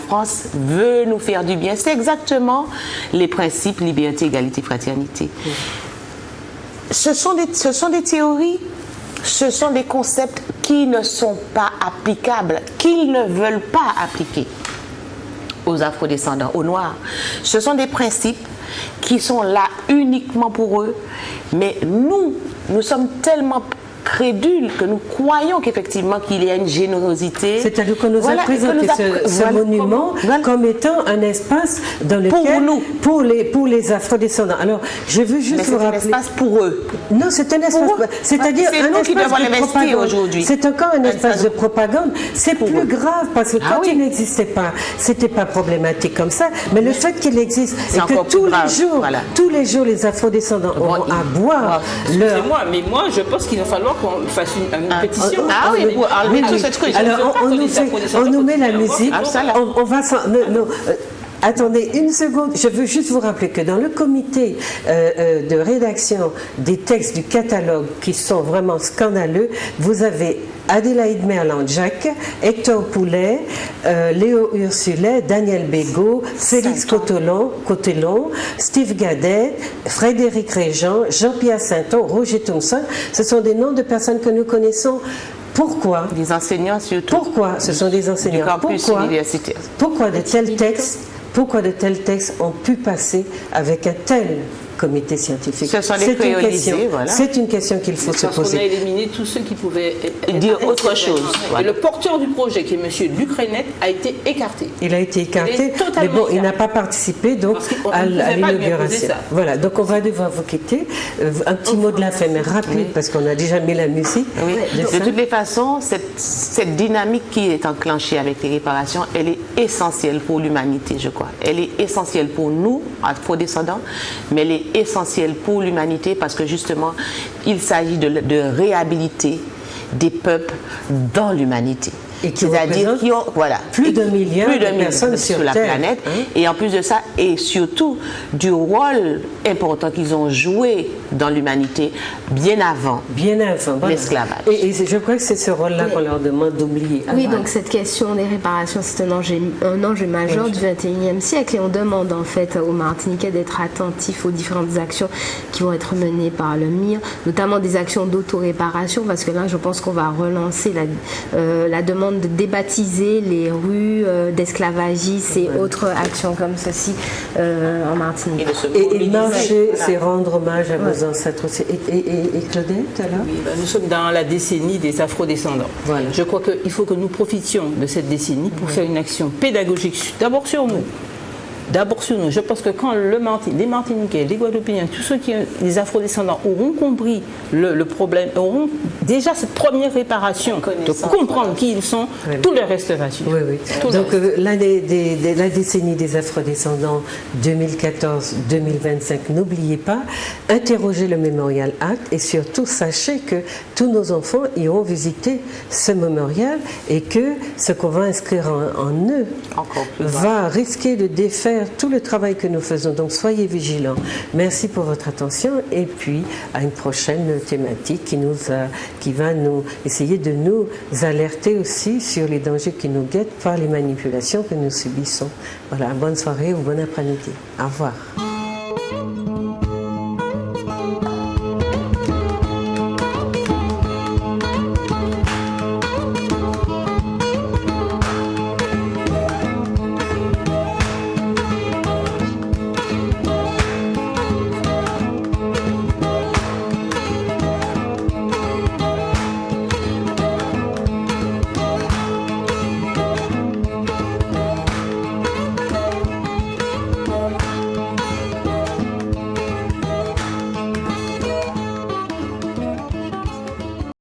France veut nous faire du bien, c'est exactement les principes liberté, égalité, fraternité. Ce sont des théories, ce sont des concepts qui ne sont pas applicables, qu'ils ne veulent pas appliquer aux afrodescendants, aux Noirs. Ce sont des principes qui sont là uniquement pour eux, mais nous sommes tellement crédules que nous croyons qu'effectivement qu'il y a une générosité. C'est-à-dire qu'on nous a présenté ce monument comme étant un espace dans lequel pour les afrodescendants. Alors, je veux juste vous rappeler. C'est un espace pour eux. Non, c'est un espace. C'est-à-dire un espace de propagande. Aujourd'hui. C'est encore un espace de propagande. C'est plus grave parce que quand il n'existait pas, c'était pas problématique comme ça. Mais le fait qu'il existe et que tous les jours, les afrodescendants auront à boire leur. Mais moi, je pense qu'il va falloir qu'on fasse une pétition. Alors, on nous met la musique. On va. Attendez une seconde, je veux juste vous rappeler que dans le comité de rédaction des textes du catalogue qui sont vraiment scandaleux, vous avez Adélaïde Merland-Jacques, Hector Poulet, Léo Ursulet, Daniel Bégaud, Félix Cotellon, Steve Gadet, Frédéric Régent, Jean-Pierre Sainton, Roger Thompson. Ce sont des noms de personnes que nous connaissons. Pourquoi? Des enseignants surtout. Pourquoi? Ce sont des enseignants. Du campus universitaire. Pourquoi de tels textes ont pu passer avec un tel comité scientifique? Ce sont des priorisés, voilà. C'est une question qu'il faut se poser. Parce qu'on a éliminé tous ceux qui pouvaient dire autre chose. Voilà. Et le porteur du projet, qui est M. Luc Renet, a été écarté. Il a été écarté, mais bon, il n'a pas participé donc à l'inauguration. Voilà, donc on va devoir vous quitter. Un petit mot de la fin, mais rapide, parce qu'on a déjà mis la musique. Oui. De toutes les façons, cette dynamique qui est enclenchée avec les réparations, elle est essentielle pour l'humanité, je crois. Elle est essentielle pour nous, afro-descendants, mais elle est essentielle pour l'humanité parce que justement, il s'agit de réhabiliter des peuples dans l'humanité. Et c'est-à-dire qui ont plus de milliards de personnes sur la planète. Et en plus de ça, et surtout du rôle important qu'ils ont joué dans l'humanité bien avant l'esclavage. Et je crois que c'est ce rôle-là qu'on leur demande d'oublier. Oui, donc cette question des réparations, c'est un enjeu majeur du XXIe siècle et on demande en fait aux Martiniquais d'être attentifs aux différentes actions qui vont être menées par le MIR, notamment des actions d'autoréparation, parce que là, je pense qu'on va relancer la demande de débaptiser les rues d'esclavagistes et autres actions comme ceci en Martinique. Et marcher, c'est rendre hommage à vos ancêtres aussi. Et Claudette, alors? Oui, nous sommes dans la décennie des afrodescendants. Voilà. Je crois qu'il faut que nous profitions de cette décennie pour faire une action pédagogique, d'abord sur nous. Je pense que quand les Martiniquais, les Guadeloupéens, tous ceux les afrodescendants auront compris le problème, auront déjà cette première réparation de comprendre qui ils sont, tout le reste va suivre. Oui. Donc la décennie des afrodescendants 2014-2025, n'oubliez pas, interrogez le Memorial Act et surtout sachez que tous nos enfants iront visiter ce mémorial et que ce qu'on va inscrire en eux va risquer de défaire derrière tout le travail que nous faisons. Donc soyez vigilants. Merci pour votre attention et puis à une prochaine thématique qui va nous essayer de nous alerter aussi sur les dangers qui nous guettent par les manipulations que nous subissons. Voilà, bonne soirée ou bon après-midi. Au revoir.